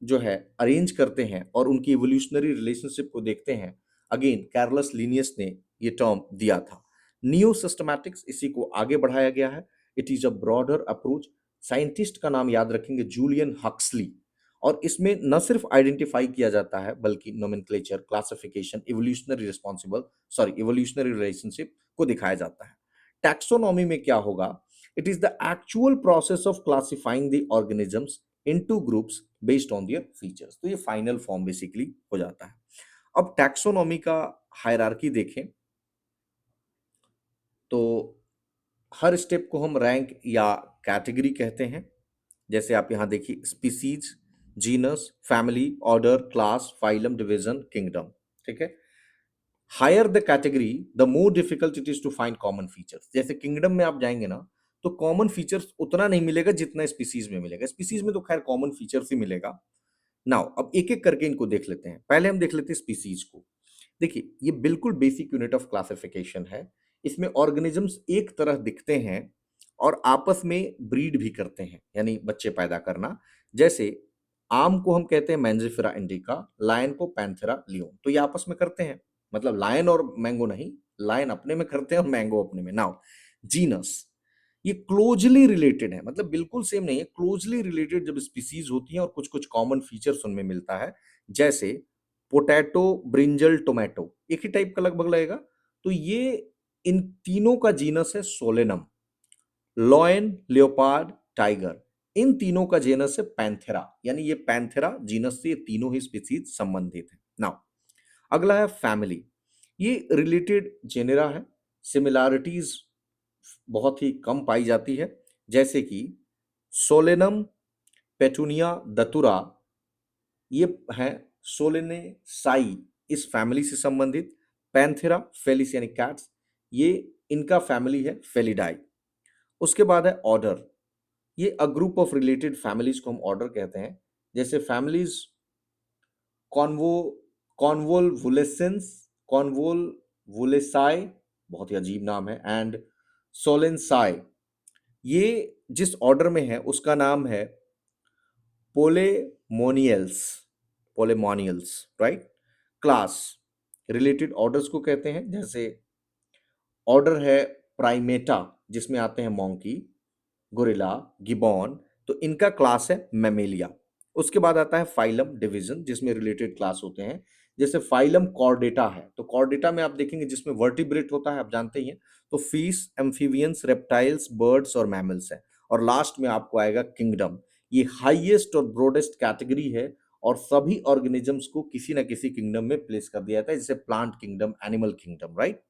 जो है अरेंज करते हैं और उनकी इवोल्यूशनरी रिलेशनशिप को देखते हैं, अगेन कैरोलस लीनियस ने ये टर्म दिया था। नियो सिस्टमैटिक्स, इसी को आगे बढ़ाया गया है। It is a broader approach. Scientist का नाम याद रखेंगे, जूलियन हक्सली, और इसमें न सिर्फ आइडेंटिफाई किया जाता है बल्कि nomenclature, classification, evolutionary responsible evolutionary relationship को दिखाया जाता है। टैक्सोनॉमी में क्या होगा? It is the actual process of classifying the organisms into groups based on their features. तो ये फाइनल फॉर्म बेसिकली हो जाता है। अब टैक्सोनॉमी का हायरार्की देखें तो हर स्टेप को हम रैंक या कैटेगरी कहते हैं। जैसे आप यहां देखिए, species, genus, family, order, class, phylum, division, kingdom. ठीक है। Higher the category the more difficult it is to find common features. जैसे किंगडम में आप जाएंगे ना, तो कॉमन फीचर्स उतना नहीं मिलेगा जितना स्पीसीज में मिलेगा। स्पीसीज में तो खैर कॉमन फीचर्स ही मिलेगा। नाउ अब एक एक करके इनको देख लेते हैं। पहले हम देख लेते हैं स्पीसीज को। देखिए ये बिल्कुल बेसिक यूनिट ऑफ क्लासिफिकेशन है। इसमें ऑर्गेनिजम्स एक तरह दिखते हैं और आपस में ब्रीड भी करते हैं, यानी बच्चे पैदा करना। जैसे आम को हम कहते हैं मैंजिफेरा इंडिका, लायन को पैंथेरा लियोन। तो ये आपस में करते हैं, मतलब लायन और मैंगो नहीं, लायन अपने में करते हैं और मैंगो अपने में। नाउ जीनस, ये क्लोजली रिलेटेड है, मतलब बिल्कुल सेम नहीं है, क्लोजली रिलेटेड जब स्पीसीज होती हैं और कुछ कुछ कॉमन फीचर्स उनमें मिलता है। जैसे पोटैटो, ब्रिंजल, टोमेटो एक ही टाइप का लगभग लगेगा। तो ये इन तीनों का जीनस है सोलेनम। लॉयन, लियोपार्ड, टाइगर, इन तीनों का जीनस है पैंथेरा, यानी ये पैंथेरा जीनस से ये तीनों ही स्पीसीज संबंधित है। नाउ अगला है फैमिली। ये रिलेटेड जेनेरा है, सिमिलैरिटीज बहुत ही कम पाई जाती है। जैसे कि सोलेनम, पेटूनिया, दतुरा, ये है सोलेने साई, इस फैमिली से संबंधित। पैंथेरा, फेलिस यानी कैट्स, ये इनका फैमिली है फेलिडाई। उसके बाद है ऑर्डर। ये a group of related families को हम ऑर्डर कहते हैं। जैसे फैमिलीज कॉन्वो कॉन्वोल्वुलेसेंस, कॉन्वोल्वुलेसाई, बहुत ही अजीब नाम है, एंड सोलेंसाई। ये जिस ऑर्डर में है उसका नाम है पोलेमोनियल्स, पोलेमोनियल्स, राइट। क्लास, रिलेटेड ऑर्डर्स को कहते हैं। जैसे ऑर्डर है प्राइमेटा, जिसमें आते हैं मोंकी, गोरिल्ला, गिबॉन, तो इनका क्लास है मैमेलिया। उसके बाद आता है फाइलम, डिवीजन, जिसमें रिलेटेड क्लास होते हैं। जैसे फाइलम कॉर्डेटा है, तो कॉर्डेटा में आप देखेंगे जिसमें वर्टिब्रेट होता है, आप जानते ही हैं। तो फीस, एम्फीबियंस, रेप्टाइल्स, बर्ड्स और मैमल्स है। और लास्ट में आपको आएगा किंगडम। ये हाईएस्ट और ब्रॉडेस्ट कैटेगरी है और सभी ऑर्गेनिजम्स को किसी ना किसी किंगडम में प्लेस कर दिया जाता है, जैसे plant kingdom, animal kingdom, right.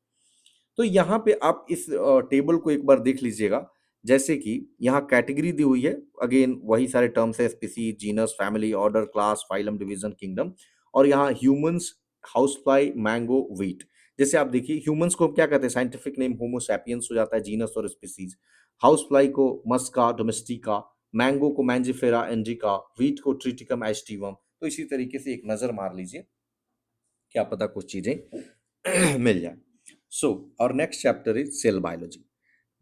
तो यहाँ पे आप इस टेबल को एक बार देख लीजिएगा। जैसे कि यहाँ कैटेगरी दी हुई है, अगेन वही सारे टर्म्स है, species, genus, family, order, class, phylum, division, kingdom. और यहाँ humans, house fly, mango, wheat. जैसे आप देखिए ह्यूमंस को क्या कहते हैं, साइंटिफिक नेम होमो सैपियंस हो जाता है, जीनस और स्पीसीज। हाउस फ्लाई को मस्का डोमेस्टिका, मैंगो को मैंजिफेरा इंडिका, व्हीट को ट्रिटिकम एस्टिवम। तो इसी तरीके से एक नजर मार लीजिए, क्या पता कुछ चीजें मिल जाए। सो और next chapter is cell biology.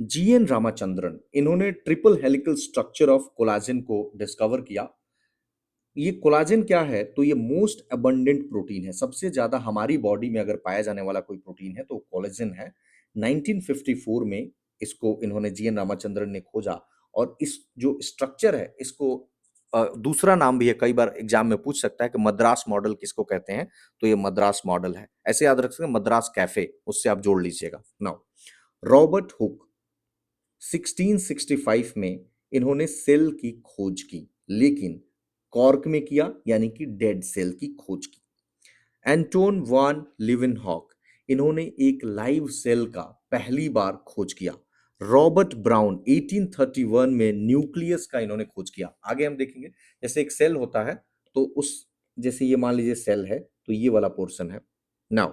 GN Ramachandran, इन्होंने triple helical structure of collagen को डिस्कवर किया। ये कोलाजन क्या है, तो ये मोस्ट अबंडेंट प्रोटीन है, सबसे ज्यादा हमारी बॉडी में अगर पाया जाने वाला कोई प्रोटीन है तो कोलाजन है। 1954 में इसको इन्होंने जीएन रामाचंद्रन ने खोजा। और इस जो स्ट्रक्चर है इसको दूसरा नाम भी है, कई बार एग्जाम में पूछ सकता है कि मद्रास मॉडल किसको कहते हैं, तो ये मद्रास मॉडल है, ऐसे याद रख सकते हैं, मद्रास कैफे, उससे आप जोड़ लीजिएगा। नाउ रॉबर्ट हुक, 1665 में इन्होंने सेल की खोज की, लेकिन कॉर्क में किया, यानी कि डेड सेल की खोज की। एंटोन वान लिवेनहॉक, इन्होंने एक लाइव सेल का पहली बार खोज किया। रॉबर्ट ब्राउन 1831 में न्यूक्लियस का इन्होंने खोज किया। आगे हम देखेंगे, जैसे एक सेल होता है तो उस, जैसे ये मान लीजिए सेल है, तो ये वाला पोर्शन है। नाउ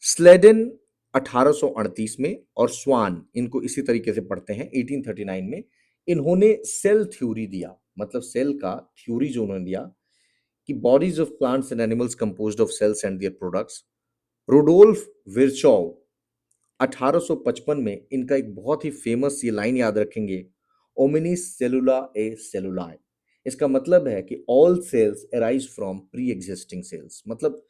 स्लेडन 1838 में और स्वान, इनको इसी तरीके से पढ़ते हैं, 1839 में इन्होंने सेल थ्योरी दिया, मतलब सेल का थ्योरी जो उन्होंने दिया कि bodies of plants and animals composed of cells and their products. Rudolf Virchow 1855 में, इनका एक बहुत ही फेमस ये लाइन याद रखेंगे, ओमिनिस सेलुला ए सेलुलाe। इसका मतलब है कि all cells arise from pre existing cells, मतलब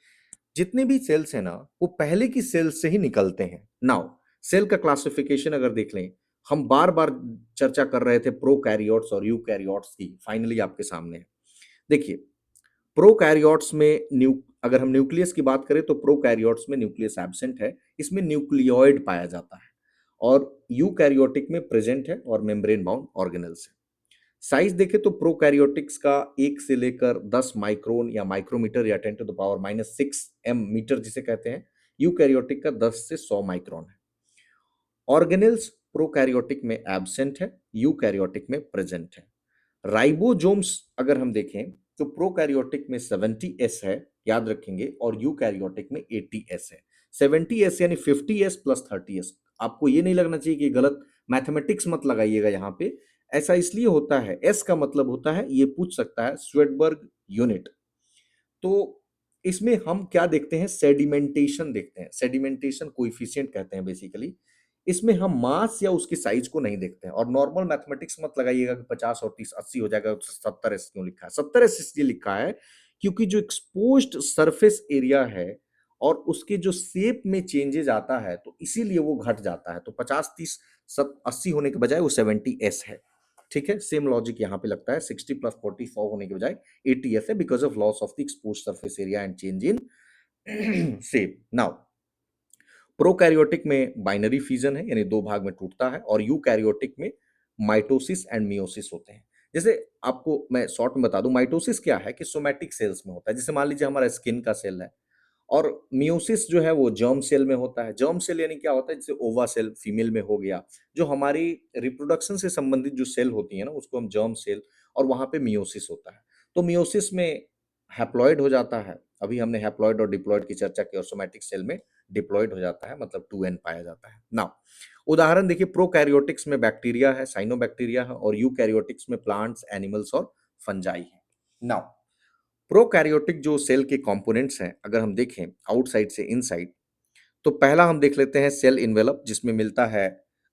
जितने भी सेल्स हैं ना वो पहले की सेल्स से ही निकलते हैं। नाउ सेल का क्लासिफिकेशन अगर देख लें, हम बार बार चर्चा कर रहे थे प्रोकैरियोट्स और यूकैरियोट्स की, फाइनली आपके सामने है। देखिए प्रोकैरियोट्स में अगर हम न्यूक्लियस की बात करें तो प्रोकैरियोट्स में न्यूक्लियस एब्सेंट है, इसमें न्यूक्लियोइड पाया जाता है। और यूकैरियोटिक में प्रेजेंट है और मेम्ब्रेन बाउंड ऑर्गेनेल्स है। साइज देखें तो प्रोकैरियोटिक्स का 1 से लेकर 10 माइक्रोन या माइक्रोमीटर या 10⁻⁶ मीटर जिसे कहते हैं। यूकैरियोटिक का 10 से 100 माइक्रोन है। ऑर्गेनेल्स प्रोकैरियोटिक में एब्सेंट है, यूकैरियोटिक में प्रेजेंट है। राइबोसोम्स अगर हम देखें तो प्रोकैरियोटिक में 70s है, याद रखेंगे, और यूकैरियोटिक में 80s है। 70s यानी 50s प्लस 30s। आपको ये नहीं लगना चाहिए कि गलत, मैथमेटिक्स मत लगाइएगा यहाँ पे। ऐसा इसलिए होता है, एस का मतलब होता है, ये पूछ सकता है, स्वेडबर्ग यूनिट। तो इसमें हम क्या देखते हैं, सेडिमेंटेशन देखते हैं, सेडिमेंटेशन कोएफिशिएंट कहते हैं बेसिकली। इसमें हम मास या उसकी साइज को नहीं देखते हैं। और नॉर्मल मैथमेटिक्स मत लगाइएगा कि 50 और 30 80 हो जाएगा, 70 क्यों लिखा है, 70 इसलिए लिखा है क्योंकि जो एक्सपोज्ड सरफेस एरिया है और उसके जो शेप में चेंजेज आता है तो इसीलिए वो घट जाता है। तो 50 30 80 होने के बजाय वो 70s है। ठीक है, सेम लॉजिक यहाँ पे लगता है, 60 प्लस 44 होने के बजाय 80s है, because of loss of the exposed surface area and change in shape. Now prokaryotic में बाइनरी फिजन है, यानी दो भाग में टूटता है, और यूकैरियोटिक में माइटोसिस एंड मियोसिस होते हैं। जैसे आपको मैं शॉर्ट में बता दूं, माइटोसिस क्या है कि सोमैटिक सेल्स में होता है, जैसे मान लीजिए हमारा स्किन का सेल है, और मियोसिस जो है वो जर्म सेल में होता है। जर्म सेल यानी क्या होता है, जैसे ओवा सेल फीमेल में हो गया, जो हमारी रिप्रोडक्शन से संबंधित जो सेल होती है ना, उसको हम जर्म सेल, और वहां पे मियोसिस होता है। तो मियोसिस में हैप्लॉइड हो जाता है, अभी हमने हैप्लॉइड और डिप्लॉइड की चर्चा की, और सोमैटिक सेल में डिप्लॉइड हो जाता है, मतलब 2n पाया जाता है। नाउ उदाहरण देखिए, प्रोकैरियोटिक्स में बैक्टीरिया है, साइनोबैक्टीरिया है, और यूकैरियोटिक्स में प्लांट्स, एनिमल्स और फंजाई है। नाउ प्रोकैरियोटिक जो सेल के कंपोनेंट्स हैं, अगर हम देखें आउटसाइड से इनसाइड, तो पहला हम देख लेते हैं सेल इन्वेलप, जिसमें मिलता है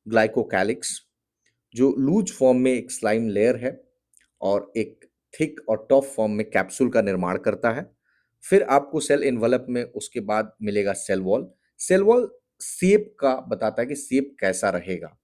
ग्लाइकोकैलिक्स, जो लूज फॉर्म में एक स्लाइम लेयर है और एक थिक और टफ फॉर्म में कैप्सूल का निर्माण करता है। फिर आपको सेल इन्वेलप में उसके बाद मिलेगा cell wall. Cell wall shape का बताता है कि शेप कैसा रहेगा,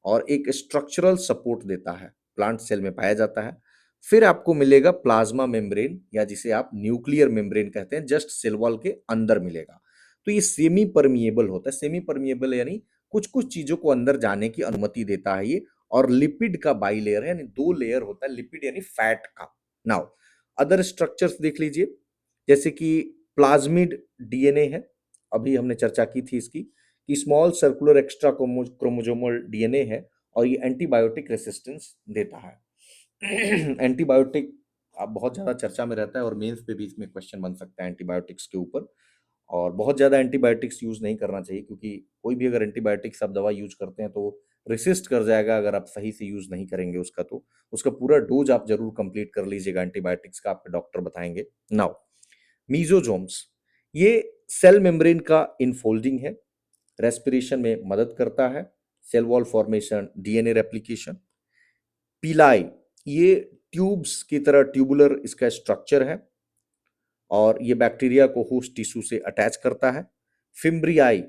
और एक स्ट्रक्चरल सपोर्ट देता है, प्लांट सेल में पाया जाता है। फिर आपको मिलेगा प्लाज्मा मेम्ब्रेन, या जिसे आप न्यूक्लियर मेम्ब्रेन कहते हैं, जस्ट सेल वॉल के अंदर मिलेगा। तो ये सेमी परमिएबल होता है, सेमी परमिएबल यानी कुछ कुछ चीजों को अंदर जाने की अनुमति देता है ये। और लिपिड का बाइलेयर है, यानी दो लेयर होता है, लिपिड यानी फैट का। नाउ अदर स्ट्रक्चर्स देख लीजिए, जैसे कि प्लाज्मिड डीएनए है, अभी हमने चर्चा की थी इसकी, कि small circular extra chromosomal DNA है, और ये एंटीबायोटिक रेसिस्टेंस देता है। एंटीबायोटिक अब बहुत ज्यादा चर्चा में रहता है, और मेंस पे भी इसमें क्वेश्चन बन सकता है एंटीबायोटिक्स के ऊपर। और बहुत ज़्यादा एंटीबायोटिक्स यूज़ नहीं करना चाहिए, क्योंकि कोई भी अगर एंटीबायोटिक्स आप दवा यूज करते हैं तो रेसिस्ट कर जाएगा, अगर आप सही से यूज़ नहीं करेंगे उसका। तो उसका पूरा डोज आप जरूर कंप्लीट कर लीजिएगा एंटीबायोटिक्स का, आपके डॉक्टर बताएंगे। नाउ मीजोजोम्स, ये सेल मेम्ब्रेन का इनफोल्डिंग है, रेस्पिरेशन में मदद करता है, cell wall formation, DNA replication. Pili, ये ट्यूब्स की तरह ट्यूबुलर इसका स्ट्रक्चर है, और ये बैक्टीरिया को होस्ट टिश्यू से अटैच करता है। फिम्ब्रियाई,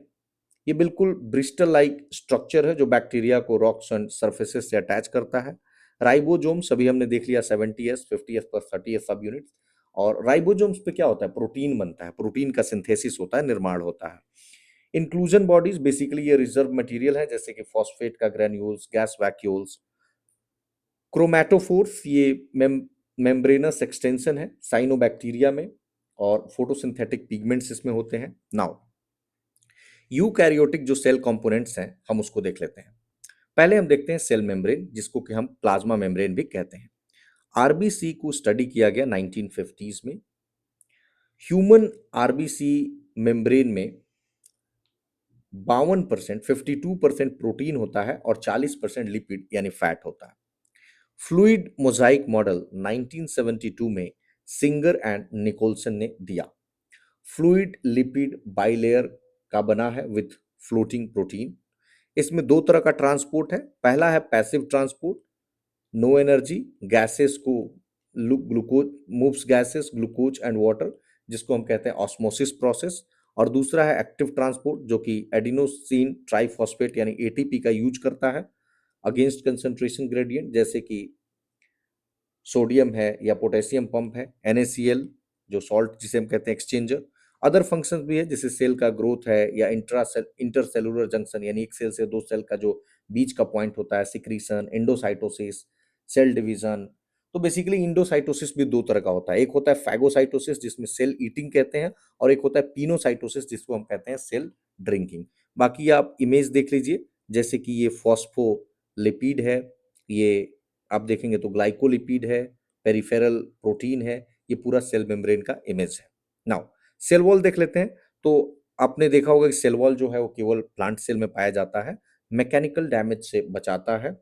ये बिल्कुल ब्रिस्टल लाइक स्ट्रक्चर है, जो बैक्टीरिया को रॉक्स एंड सर्फेसेस से अटैच करता है। राइबोसोम सभी हमने देख लिया, 70s 50s प्लस 30s सब यूनिट्स। और राइबोसोम्स पे क्या होता है, प्रोटीन बनता है, प्रोटीन का सिंथेसिस होता है, निर्माण होता है। इंक्लूजन बॉडीज बेसिकली ये रिजर्व मटेरियल है, जैसे कि फॉस्फेट का ग्रेन्यूल्स, गैस वैक्यूल्स। क्रोमैटोफोर्स, ये मेम्ब्रेनस एक्सटेंशन है साइनोबैक्टीरिया में, और फोटोसिंथेटिक पिगमेंट्स इसमें होते हैं। नाउ यूकैरियोटिक जो सेल कंपोनेंट्स हैं, हम उसको देख लेते हैं। पहले हम देखते हैं सेल मेम्ब्रेन, जिसको कि हम प्लाज्मा मेम्ब्रेन भी कहते हैं। आरबीसी को स्टडी किया गया 1950s में। ह्यूमन आरबीसी मेम्ब्रेन में 52% 52% प्रोटीन होता है, और 40% लिपिड यानी फैट होता है। फ्लूइड मोजाइक मॉडल 1972 में सिंगर एंड निकोलसन ने दिया। फ्लूइड लिपिड बाइलेयर का बना है विथ फ्लोटिंग प्रोटीन। इसमें दो तरह का ट्रांसपोर्ट है, पहला है passive transport, no energy gases को, glucose moves gases, glucose and water, जिसको हम कहते हैं ऑस्मोसिस प्रोसेस। और दूसरा है एक्टिव ट्रांसपोर्ट, जो कि एडिनोसिन ट्राइफॉस्फेट यानी एटीपी का यूज करता है अगेंस्ट कंसंट्रेशन ग्रेडियंट, जैसे कि सोडियम है या पोटेशियम पंप है, NaCl जो सॉल्ट जिसे हम कहते हैं एक्सचेंजर। अदर फंक्शंस भी है, जैसे सेल का ग्रोथ है, या इंटरसेलुलर जंक्शन, यानी एक सेल से दो सेल का जो बीच का पॉइंट होता है, सिक्रीशन, एंडोसाइटोसिस, सेल डिवीजन। तो बेसिकली इंडोसाइटोसिस भी दो तरह का होता है, एक होता है फैगोसाइटोसिस जिसमें सेल ईटिंग कहते हैं, और एक होता है पिनोसाइटोसिस जिसको हम कहते हैं सेल ड्रिंकिंग। बाकी आप इमेज देख लीजिए, जैसे कि ये फॉस्फोलिपिड है, ये आप देखेंगे तो ग्लाइकोलिपिड है, पेरिफेरल प्रोटीन है, ये पूरा सेल मेम्ब्रेन का इमेज है। नाउ सेल वॉल देख लेते हैं। तो आपने देखा होगा कि सेल वॉल जो है वो केवल प्लांट सेल में पाया जाता है, मैकेनिकल डैमेज से बचाता है,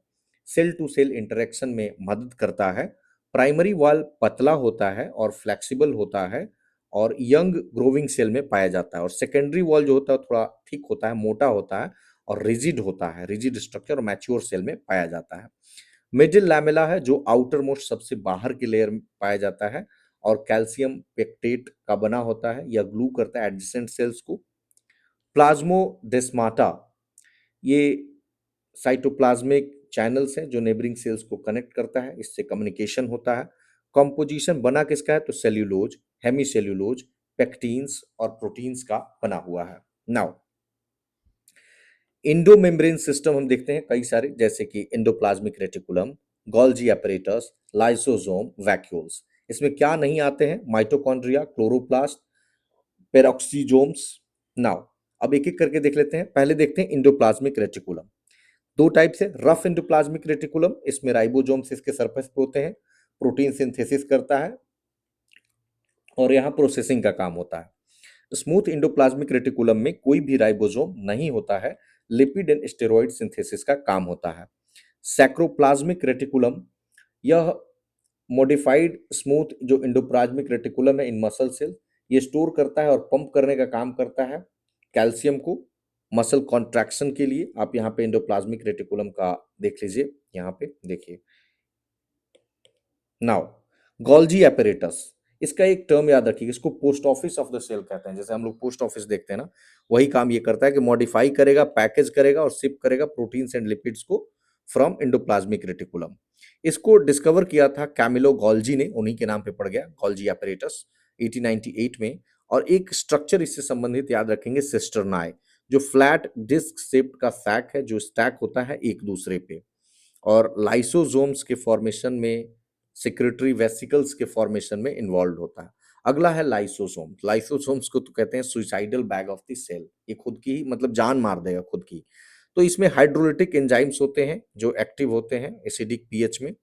सेल टू सेल इंटरेक्शन में मदद करता है। प्राइमरी वॉल पतला होता है और फ्लेक्सिबल होता है और यंग ग्रोविंग सेल में पाया जाता है, और सेकेंडरी वॉल जो होता है थोड़ा थिक होता है, मोटा होता है और रिजिड होता है, रिजिड स्ट्रक्चर और मैच्योर सेल में पाया जाता है। मिडिल लैमेला है जो आउटर मोस्ट सबसे बाहर की लेयर में पाया जाता है और कैल्शियम पेक्टेट का बना होता है, यह ग्लू करता है एडजेसेंट सेल्स को। प्लाज्मोडेस्माटा, ये साइटोप्लाज्मिक चैनल्स हैं जो नेबरिंग सेल्स को कनेक्ट करता है, इससे कम्युनिकेशन होता है। कंपोजिशन बना किसका है, तो सेल्यूलोज, हेमीसेल्यूलोज, पेक्टीन्स और प्रोटीन्स का बना हुआ है। नाउ इंडोमेम्ब्रेन सिस्टम हम देखते हैं कई सारे, जैसे कि endoplasmic reticulum, Golgi apparatus, lysosome, vacuoles. इसमें क्या नहीं आते हैं, माइटोकॉन्ड्रिया, क्लोरोप्लास्ट, पेरोक्सीजोम्स। नाउ अब एक एक करके देख लेते हैं। पहले देखते हैं इंडोप्लाज्मिक रेटिकुलम। दो टाइप से, रफ इंडोप्लाज्मिक रेटिकुलम, इसमें राइबोसोम्स इसके सरफेस पे होते हैं, प्रोटीन सिंथेसिस करता है और यहाँ प्रोसेसिंग का काम होता है। स्मूथ इंडोप्लाज्मिक रेटिकुलम में कोई भी राइबोसोम नहीं होता है, लिपिड एंड स्टेरॉइड सिंथेसिस का काम होता है। सैक्रोप्लाज्मिक रेटिकुलम, यह मॉडिफाइड स्मूथ जो इंडोप्लाज्मिक रेटिकुलम है इन मसल सेल, ये स्टोर करता है और पंप करने का काम करता है कैल्शियम को मसल कॉन्ट्रैक्शन के लिए। आप यहाँ पे इंडोप्लाज्मिक रेटिकुलम का देख लीजिए, यहाँ पे देखिए। नाउ गोल्जी apparatus, इसका एक टर्म याद रखिए, इसको post office of the cell कहते हैं। जैसे हम लोग पोस्ट ऑफिस देखते हैं ना, वही काम ये करता है कि मॉडिफाई करेगा, पैकेज करेगा और शिप करेगा प्रोटीन्स एंड लिपिड्स को फ्रॉम इंडोप्लाज्मिक रेटिकुलम। इसको डिस्कवर किया था कैमिलो गोल्जी ने, उन्हीं के नाम पे पड़ गया गोल्जी apparatus 1898 में। और एक स्ट्रक्चर इससे संबंधित याद रखेंगे, सिस्टरनाई, जो फ्लैट डिस्क शेप्ड का सैक है जो स्टैक होता है एक दूसरे पे, और लाइसोसोम्स के फॉर्मेशन में, सिक्रेटरी वेसिकल्स के फॉर्मेशन में इन्वॉल्व होता है। अगला है लाइसोसोम। लाइसोसोम्स को तो कहते हैं suicidal bag of the cell, ये खुद की ही मतलब जान मार देगा खुद की। तो इसमें हाइड्रोलिटिक एंजाइम्स होते हैं जो एक्टिव होते हैं एसिडिक पीएच में,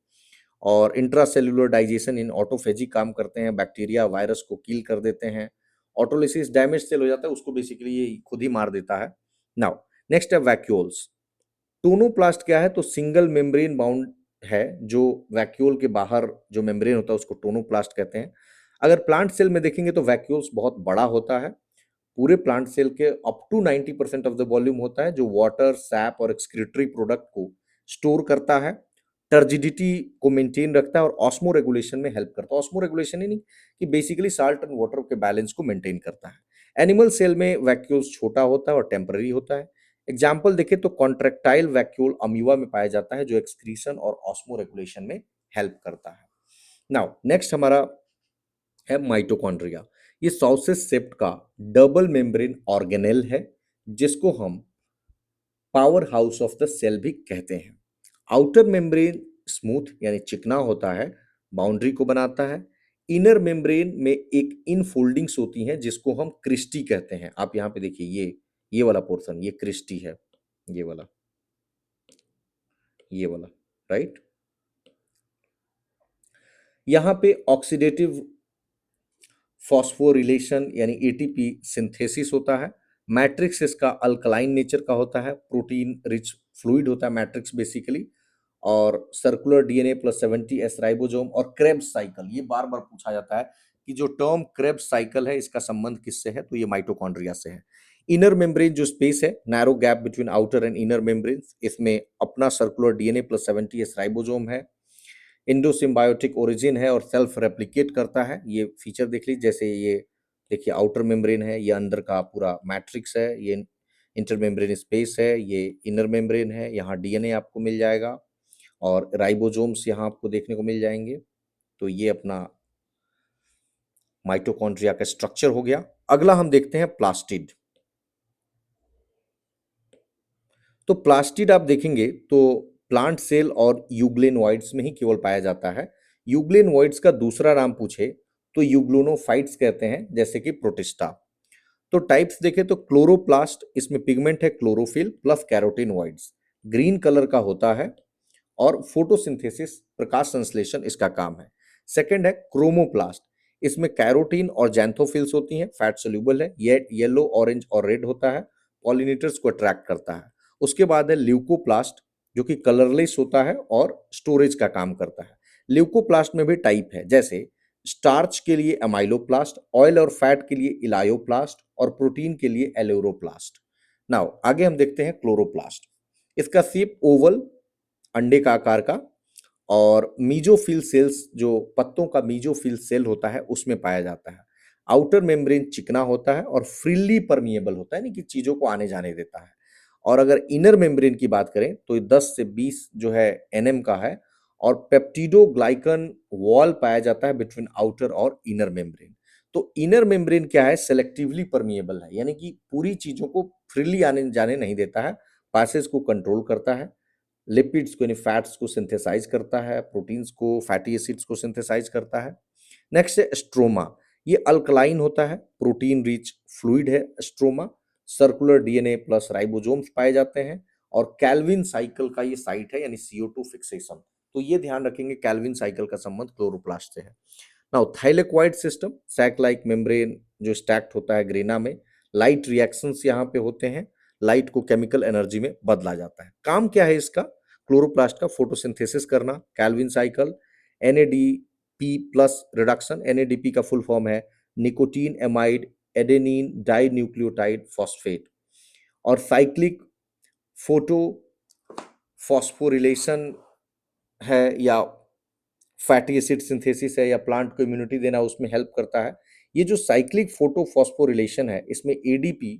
और इंट्रासेल्युलर डाइजेशन इन ऑटोफेजी काम करते हैं, बैक्टीरिया वायरस को किल कर देते हैं। ऑटोलिसिस, डैमेज सेल हो जाता है उसको बेसिकली ये खुद ही मार देता है। नाउ नेक्स्ट है वैक्यूल्स। टोनोप्लास्ट क्या है, तो सिंगल मेम्ब्रेन बाउंड है, जो वैक्यूल के बाहर जो मेम्ब्रेन होता है उसको टोनोप्लास्ट कहते हैं। अगर प्लांट सेल में देखेंगे तो वैक्यूल्स बहुत बड़ा होता है, पूरे प्लांट सेल के up to 90% of the volume होता है, जो वाटर, सैप और एक्सक्रीटरी प्रोडक्ट को स्टोर करता है, टर्जिडिटी को मेंटेन रखता है और ऑस्मो रेगुलेशन में हेल्प करता है। ऑस्मो रेगुलेशन ही नहीं कि बेसिकली साल्ट एंड वाटर के बैलेंस को मेंटेन करता है। एनिमल सेल में वैक्यूल्स छोटा होता है और टेम्पररी होता है। एग्जाम्पल देखें तो कॉन्ट्रेक्टाइल वैक्यूल अमीबा में पाया जाता है, जो एक्सक्रीशन और ऑस्मो रेगुलेशन में हेल्प करता है। नाउ नेक्स्ट हमारा है माइटोकॉन्ड्रिया। ये सॉसेस सेप्ट का डबल मेम्ब्रेन ऑर्गेनेल है, जिसको हम power house of the cell भी कहते हैं। आउटर मेम्ब्रेन स्मूथ यानी चिकना होता है, बाउंड्री को बनाता है। इनर मेम्ब्रेन में एक इन फोल्डिंग्स होती हैं जिसको हम क्रिस्टी कहते हैं। आप यहाँ पे देखिए, ये वाला पोर्शन ये क्रिस्टी है, ये वाला, ये वाला, राइट। यहाँ पे ऑक्सीडेटिव फॉस्फोरिलेशन यानी एटीपी सिंथेसिस होता है। मैट्रिक्स इसका अल्कलाइन नेचर का होता है, प्रोटीन रिच फ्लूइड होता है मैट्रिक्स बेसिकली। और circular DNA plus 70s ribosome और क्रेब्स साइकिल, ये बार बार पूछा जाता है कि जो टर्म क्रेब्स साइकिल है इसका संबंध किससे है, तो ये माइटोकॉन्ड्रिया से है। इनर मेम्ब्रेन जो स्पेस है, narrow gap between outer and inner membrane, इसमें अपना circular DNA plus 70s ribosome है। इंडोसिम्बायोटिक ओरिजिन है और सेल्फ रेप्लिकेट करता है, ये फीचर देख लीजिए। जैसे ये देखिए आउटर मेम्ब्रेन है, ये अंदर का पूरा मैट्रिक्स है, ये इंटर मेम्ब्रेन स्पेस है, ये इनर मेम्ब्रेन है, यहाँ डीएनए आपको मिल जाएगा और राइबोसोम्स यहाँ आपको देखने को मिल जाएंगे। तो ये अपना माइटोकॉन्ड्रिया का स्ट्रक्चर हो गया। अगला हम देखते हैं प्लास्टिड। तो प्लास्टिड आप देखेंगे तो प्लांट सेल और यूग्लेनोइड्स में ही केवल पाया जाता है। यूग्लेनोइड्स का दूसरा नाम पूछे तो यूग्लोनोफाइट्स कहते हैं, जैसे कि प्रोटिस्टा। तो टाइप्स देखें तो क्लोरोप्लास्ट, इसमें पिगमेंट है chlorophyll plus carotenoids, green colour का होता है और फोटोसिंथेसिस प्रकाश संश्लेषण इसका काम है। सेकंड है क्रोमोप्लास्ट, इसमें कैरोटीन और जैंथोफिल्स होती हैं, फैट सोल्यूबल है, ये येलो, ऑरेंज और रेड होता है, पॉलिनेटर्स को अट्रैक्ट करता है। उसके बाद है ल्यूकोप्लास्ट, जो कि कलरलेस होता है और स्टोरेज का काम करता है। ल्यूकोप्लास्ट में भी टाइप है, जैसे स्टार्च के लिए अमाइलोप्लास्ट, ऑयल और फैट के लिए इलायोप्लास्ट और प्रोटीन के लिए एलोरोप्लास्ट। नाउ आगे हम देखते हैं क्लोरोप्लास्ट। इसका शेप ओवल, अंडे का आकार का, और मीजोफिल सेल्स, जो पत्तों का मीजोफिल सेल होता है उसमें पाया जाता है। आउटर मेम्ब्रेन चिकना होता है और फ्रीली परमिएबल होता है, यानी कि चीजों को आने जाने देता है। और अगर इनर मेम्ब्रेन की बात करें तो ये 10 से 20 जो है एनएम का है, और पेप्टिडोग्लाइकन वॉल पाया जाता है बिटवीन आउटर और इनर मेम्ब्रेन। तो इनर मेम्ब्रेन क्या है, सेलेक्टिवली परमिएबल है, यानी कि पूरी चीजों को फ्रीली आने जाने नहीं देता है, पासेज को कंट्रोल करता है, लिपिड्स को यानी फैट्स को सिंथेसाइज करता है, प्रोटीन्स को, फैटी एसिड्स को सिंथेसाइज करता है। नेक्स्ट है स्ट्रोमा। ये अल्कलाइन होता है, प्रोटीन रिच फ्लूइड है stroma, circular DNA plus ribosomes पाए जाते हैं, और कैल्विन साइकिल का ये साइट है, यानी CO2 फिक्सेशन। तो ये ध्यान रखेंगे, कैल्विन साइकिल का संबंध क्लोरोप्लास्ट से है। Now thylakoid system, sac like membrane जो स्टैक्ड होता है ग्रेना में, लाइट रिएक्शंस यहाँ पे होते हैं, लाइट को केमिकल एनर्जी में बदला जाता है। काम क्या है इसका, क्लोरोप्लास्ट का फोटोसिंथेसिस करना, Calvin cycle, NADP plus reduction, NADP का फुल फॉर्म है nicotinamide adenine dinucleotide phosphate, और साइक्लिक फोटो फॉस्फोरिलेशन है, या फैटी एसिड सिंथेसिस है, या प्लांट को इम्यूनिटी देना उसमें हेल्प करता है। ये जो साइक्लिक फोटोफॉस्फोरिलेशन है, इसमें ADP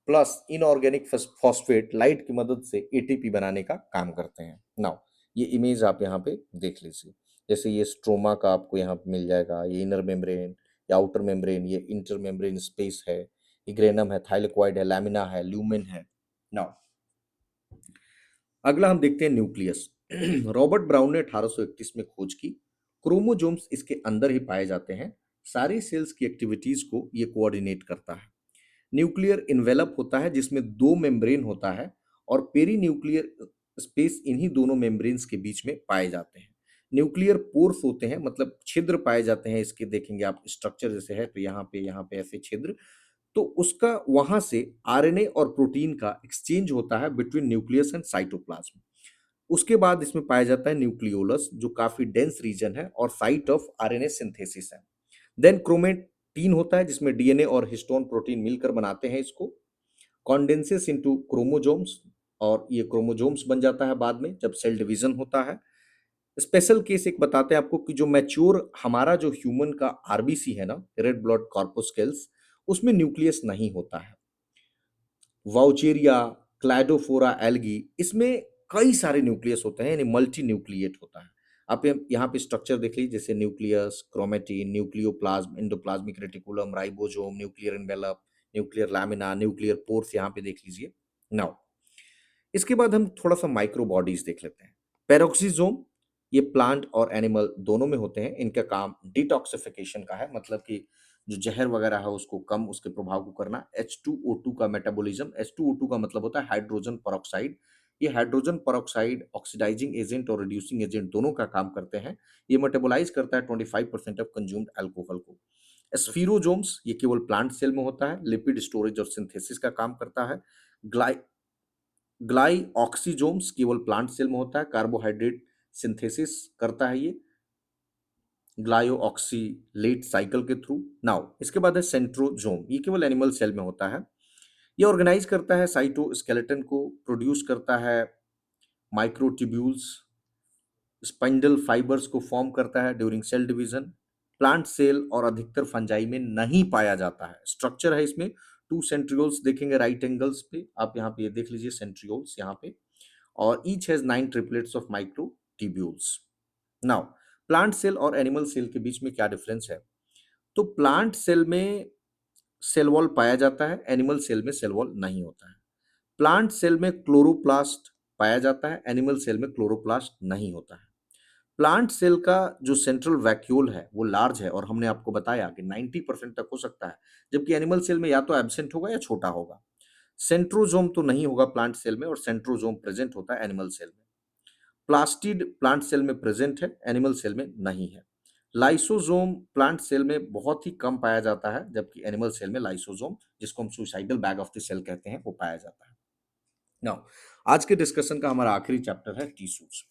plus inorganic phosphate light की मदद से ATP बनाने का काम करते हैं। नाउ ये इमेज आप यहाँ पे देख लीजिए, जैसे ये स्ट्रोमा का आपको यहाँ पे मिल जाएगा, ये इनर मेम्ब्रेन या आउटर मेम्ब्रेन, ये इंटर मेम्ब्रेन स्पेस है, ये ग्रेनम है, थाइलेक्वाइड है, लैमिना है, ल्यूमेन है। नाउ अगला हम देखते हैं न्यूक्लियस। रॉबर्ट ब्राउन ने 1831 में खोज की। क्रोमोजोम्स इसके अंदर ही पाए जाते हैं, सारी सेल्स की एक्टिविटीज को ये कोऑर्डिनेट करता है। न्यूक्लियर इन्वेलप होता है जिसमें दो मेम्ब्रेन होता है, और पेरी न्यूक्लियर स्पेस इन्हीं दोनों मेम्ब्रेन्स के बीच में पाए जाते हैं। न्यूक्लियर पोर्स होते हैं, मतलब छिद्र पाए जाते हैं इसके, देखेंगे आप स्ट्रक्चर जैसे है तो यहाँ पे ऐसे छिद्र, तो उसका वहां से RNA और प्रोटीन का एक्सचेंज होता है बिटवीन न्यूक्लियस एंड साइटोप्लाज्म। उसके बाद इसमें पाया जाता है न्यूक्लियोलस, जो काफी डेंस रीजन है और साइट ऑफ RNA सिंथेसिस है। देन क्रोमेटीन होता है जिसमें DNA और हिस्टोन प्रोटीन मिलकर बनाते हैं इसको, कॉन्डेंसेस इनटू क्रोमोजोम्स, और ये क्रोमोजोम्स बन जाता है बाद में जब सेल डिवीजन होता है। स्पेशल केस एक बताते हैं आपको कि जो मैच्योर हमारा जो ह्यूमन का RBC है ना, रेड ब्लड कॉर्पोस्केल्स, उसमें न्यूक्लियस नहीं होता है। वाउचेरिया, क्लैडोफोरा एल्गी, इसमें कई सारे न्यूक्लियस होते हैं, यानी मल्टी न्यूक्लिएट होता है। आप यहाँ पे स्ट्रक्चर देख लीजिए, जैसे nucleus, chromatin, nucleoplasm, endoplasmic reticulum, ribosome, nuclear envelope, nuclear lamina, nuclear pores यहाँ पे देख लीजिए। नाउ इसके बाद हम थोड़ा सा माइक्रो बॉडीज देख लेते हैं। पेरोक्सीजोम, ये प्लांट और एनिमल दोनों में होते हैं, इनका काम डिटॉक्सिफिकेशन का है, मतलब कि जो जहर वगैरह है उसको कम, उसके प्रभाव को करना। H2O2 का मेटाबॉलिज्म, H2O2 का मतलब होता है हाइड्रोजन पेरोक्साइड। ये हाइड्रोजन पेरोक्साइड ऑक्सीडाइजिंग एजेंट और रिड्यूसिंग एजेंट दोनों का काम करते हैं। ये मेटाबोलाइज करता है 25% ऑफ कंज्यूम्ड अल्कोहल को। स्फीरोजोम्स, ये केवल प्लांट सेल में होता है, लिपिड स्टोरेज और सिंथेसिस का काम करता है। ग्लाई ग्लाइऑक्सीजोम्स केवल प्लांट सेल में होता है, कार्बोहाइड्रेट सिंथेसिस करता है ये ग्लाइओक्सीलेट साइकिल के थ्रू। नाउ इसके बाद है सेंट्रोजोम, ये केवल एनिमल सेल में होता है, ये ऑर्गेनाइज करता है साइटोस्केलेटन को, प्रोड्यूस करता है माइक्रोट्यूब्यूल्स, स्पाइंडल फाइबर्स को फॉर्म करता है during cell division. Plant cell और अधिकतर फंजाई में नहीं पाया जाता है। स्ट्रक्चर है इसमें, टू सेंट्रियोल्स देखेंगे राइट एंगल्स पे, आप यहाँ पे ये देख लीजिए सेंट्रियोल्स यहाँ पे, और each has 9 triplets of microtubules. Now plant cell और एनिमल सेल के बीच में क्या डिफरेंस है, तो प्लांट सेल में सेल वॉल पाया जाता है, एनिमल सेल में सेल वॉल नहीं होता है। प्लांट सेल में क्लोरोप्लास्ट पाया जाता है, एनिमल सेल में क्लोरोप्लास्ट नहीं होता है। प्लांट सेल का जो सेंट्रल वैक्यूल है वो लार्ज है, और हमने आपको बताया कि 90% तक हो सकता है, जबकि एनिमल सेल में या तो एब्सेंट होगा या छोटा होगा। सेंट्रोजोम तो नहीं होगा प्लांट सेल में, और सेंट्रोजोम प्रेजेंट होता है एनिमल सेल में। प्लास्टिड प्लांट सेल में प्रेजेंट है, एनिमल सेल में नहीं है। लाइसोसोम प्लांट सेल में बहुत ही कम पाया जाता है, जबकि एनिमल सेल में लाइसोसोम, जिसको हम suicidal bag of the cell कहते हैं, वो पाया जाता है। नाउ, आज के डिस्कशन का हमारा आखिरी चैप्टर है टिश्यूज।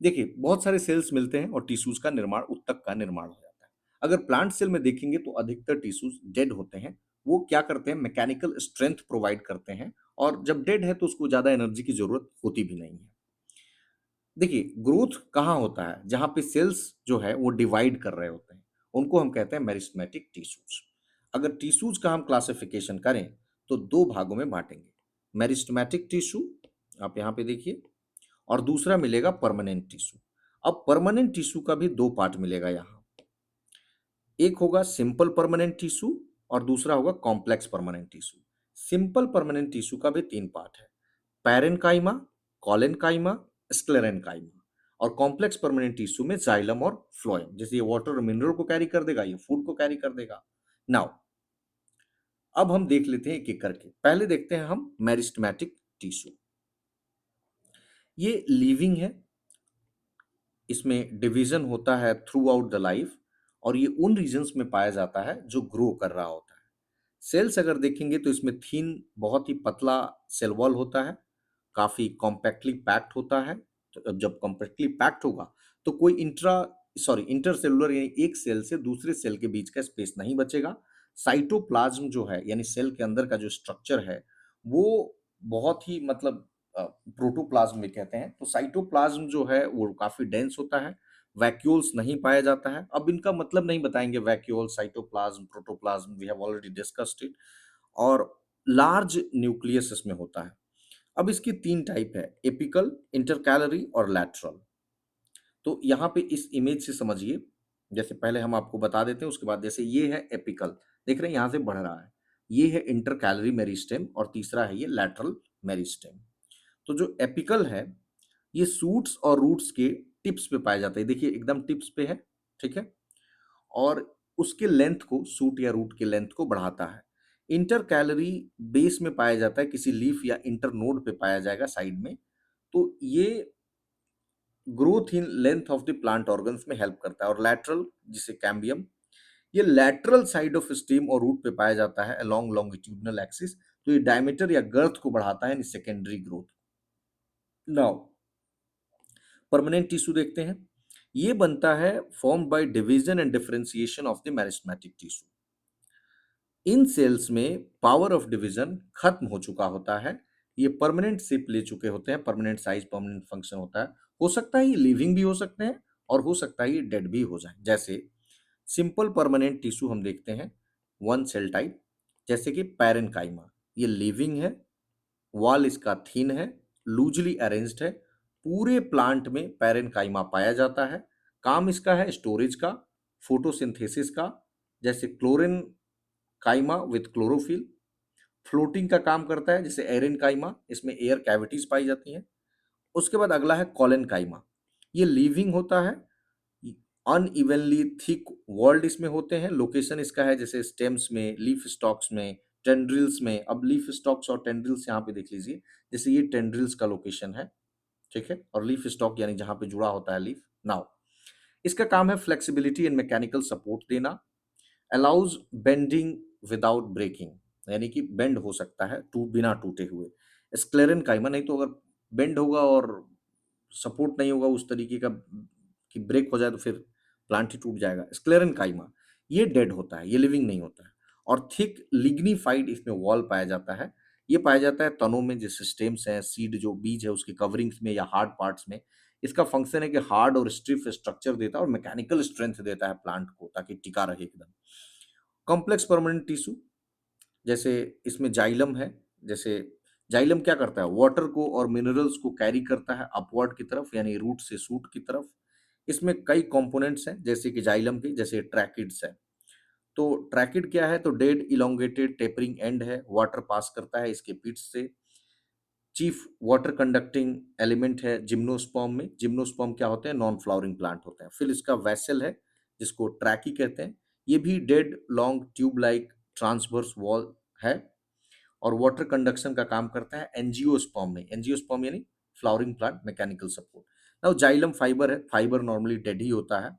देखिए, बहुत सारे सेल्स मिलते हैं और टिश्यूज का निर्माण, ऊतक का निर्माण हो जाता है। अगर प्लांट सेल में देखेंगे तो अधिकतर टिश्यूज डेड होते हैं। वो क्या करते हैं, मैकेनिकल स्ट्रेंथ प्रोवाइड करते हैं, और जब डेड है तो उसको ज्यादा एनर्जी की जरूरत होती भी नहीं है। देखिए, ग्रोथ कहाँ होता है, जहां पे सेल्स जो है वो डिवाइड कर रहे होते हैं, उनको हम कहते हैं मेरिस्टेमेटिक टिश्यूज। अगर टिश्यूज का हम क्लासिफिकेशन करें तो दो भागों में बांटेंगे, मेरिस्टेमेटिक टिश्यू, आप यहाँ पे देखिए, और दूसरा मिलेगा परमानेंट टिश्यू। अब परमानेंट टिश्यू का भी दो पार्ट मिलेगा यहाँ, एक होगा सिंपल परमानेंट टिश्यू और दूसरा होगा complex permanent tissue. Simple permanent tissue का भी तीन पार्ट है, पैरेन्काइमा, कोलेन्काइमा, स्क्लेरेन्काइमा। और कॉम्प्लेक्स परमानेंट टिश्यू में जाइलम और फ्लोएम, जैसे ये वाटर और मिनरल को कैरी कर देगा, ये फूड को कैरी कर देगा। नाउ, अब हम देख लेते हैं एक एक करके। पहले देखते हैं हम मेरिस्टेमेटिक टिश्यू। ये लिविंग है, इसमें डिवीजन होता है थ्रू आउट द लाइफ, और ये उन रीजन्स में पाया जाता है जो ग्रो कर रहा होता है। सेल्स अगर देखेंगे तो इसमें थीन, बहुत ही पतला सेल वॉल होता है, काफी कॉम्पैक्टली पैक्ड होता है। तो जब कॉम्पैक्टली पैक्ड होगा तो कोई इंटरसेलुलर यानी एक सेल से दूसरे सेल के बीच का स्पेस नहीं बचेगा। साइटोप्लाज्म जो है, यानी सेल के अंदर का जो स्ट्रक्चर है, वो बहुत ही मतलब प्रोटोप्लाज्म में कहते हैं, तो साइटोप्लाज्म जो है वो काफी डेंस होता है। वैक्यूल्स नहीं पाया जाता है। अब इनका मतलब नहीं बताएंगे, vacuole, cytoplasm, protoplasm, we have already discussed it. और लार्ज न्यूक्लियस इसमें होता है। अब इसकी तीन टाइप है, एपिकल, इंटरकैलरी और लैटरल। तो यहाँ पे इस इमेज से समझिए, जैसे पहले हम आपको बता देते हैं, उसके बाद जैसे ये है एपिकल, देख रहे हैं यहाँ से बढ़ रहा है, ये है इंटरकैलरी मेरिस्टेम, और तीसरा है ये लैटरल मेरिस्टेम। तो जो एपिकल है, ये सूट्स और रूट्स के टिप्स पे पाए जाते हैं, देखिए एकदम टिप्स पे है, ठीक है, और उसके लेंथ को, सूट या रूट के लेंथ को बढ़ाता है। इंटर कैलोरी बेस में पाया जाता है, किसी लीफ या इंटर नोड पे पाया जाएगा साइड में। तो ये growth in length of the plant organs में हेल्प करता है। और लैटरल, जिसे कैम्बियम, ये लैटरल साइड ऑफ स्टेम और रूट पे पाया जाता है अलोंग लॉन्गिट्यूडनल एक्सिस। तो ये डायमीटर या गर्थ को बढ़ाता है in secondary growth. Now, permanent tissue देखते हैं। ये बनता है form by division and differentiation of the meristematic tissue. इन सेल्स में पावर ऑफ डिवीजन खत्म हो चुका होता है, ये परमानेंट शेप ले चुके होते हैं, परमानेंट साइज, परमानेंट फंक्शन होता है। हो सकता है ये लिविंग भी हो सकते हैं, और हो सकता है ये डेड भी हो जाए। जैसे सिंपल परमानेंट टिश्यू हम देखते हैं, वन सेल टाइप, जैसे कि पैरेन्काइमा, ये लिविंग है, वॉल इसका थिन है, लूजली अरेंज्ड है। पूरे प्लांट में पैरेन्काइमा पाया जाता है। काम इसका है स्टोरेज का, फोटोसिंथेसिस का, जैसे क्लोरिन काइमा विथ क्लोरोफिल। फ्लोटिंग का काम करता है, जैसे एरेन काइमा, इसमें एयर कैविटीज पाई जाती हैं। उसके बाद अगला है कॉलन काइमा, ये लिविंग होता है, अनइवनली थिक वॉल्ड इसमें होते हैं। लोकेशन इसका है जैसे स्टेम्स में, लीफ स्टॉक्स में, टेंड्रिल्स में। अब लीफ स्टॉक्स और टेंड्रिल्स यहाँ पे देख लीजिए, जैसे ये टेंड्रिल्स का लोकेशन है, ठीक है, और लीफ स्टॉक यानी जहां पे जुड़ा होता है लीफ। नाउ, इसका काम है फ्लेक्सिबिलिटी एंड मैकेनिकल सपोर्ट देना, अलाउज बेंडिंग विदाउट ब्रेकिंग, यानी कि बेंड हो सकता है बिना टूटे हुए। स्क्लेरन काइमा, नहीं तो अगर बेंड होगा और सपोर्ट नहीं होगा उस तरीके का कि ब्रेक हो जाए तो फिर प्लांट ही टूट जाएगा। स्क्लेरन काइमा, ये डेड होता है, ये लिविंग नहीं होता है। और थिक लिग्निफाइड इसमें वॉल पाया जाता है। ये पाया जाता है तनों में, जैसे स्टेम्स हैं, सीड जो बीज है उसकी कवरिंग्स में या हार्ड पार्ट्स में। इसका फंक्शन है कि हार्ड और स्टिफ स्ट्रक्चर देता है और मैकेनिकल स्ट्रेंथ देता है प्लांट को, ताकि टिका रहे एकदम। कॉम्प्लेक्स परमानेंट टिश्यू, जैसे इसमें जाइलम है, जैसे जाइलम क्या करता है, वाटर को और मिनरल्स को कैरी करता है अपवर्ड की तरफ, यानी रूट से सूट की तरफ। इसमें कई कंपोनेंट्स हैं, जैसे कि जाइलम के, जैसे ट्रैकिड्स है। तो ट्रैकिड क्या है, तो डेड इलोंगेटेड टेपरिंग एंड है, वाटर पास करता है इसके पिट्स से। चीफ वाटर कंडक्टिंग एलिमेंट है जिम्नोस्पर्म में। जिम्नोस्पर्म क्या होते हैं, नॉन फ्लावरिंग प्लांट होते हैं। फिर इसका वेसल है, जिसको ट्रैकी कहते हैं, ये भी dead long tube like transverse wall है, और वाटर कंडक्शन का काम करता है एंजियोस्पर्म में। एंजियोस्पर्म यानी flowering plant mechanical support. Now, xylem fibre है, फाइबर नॉर्मली डेड ही होता है,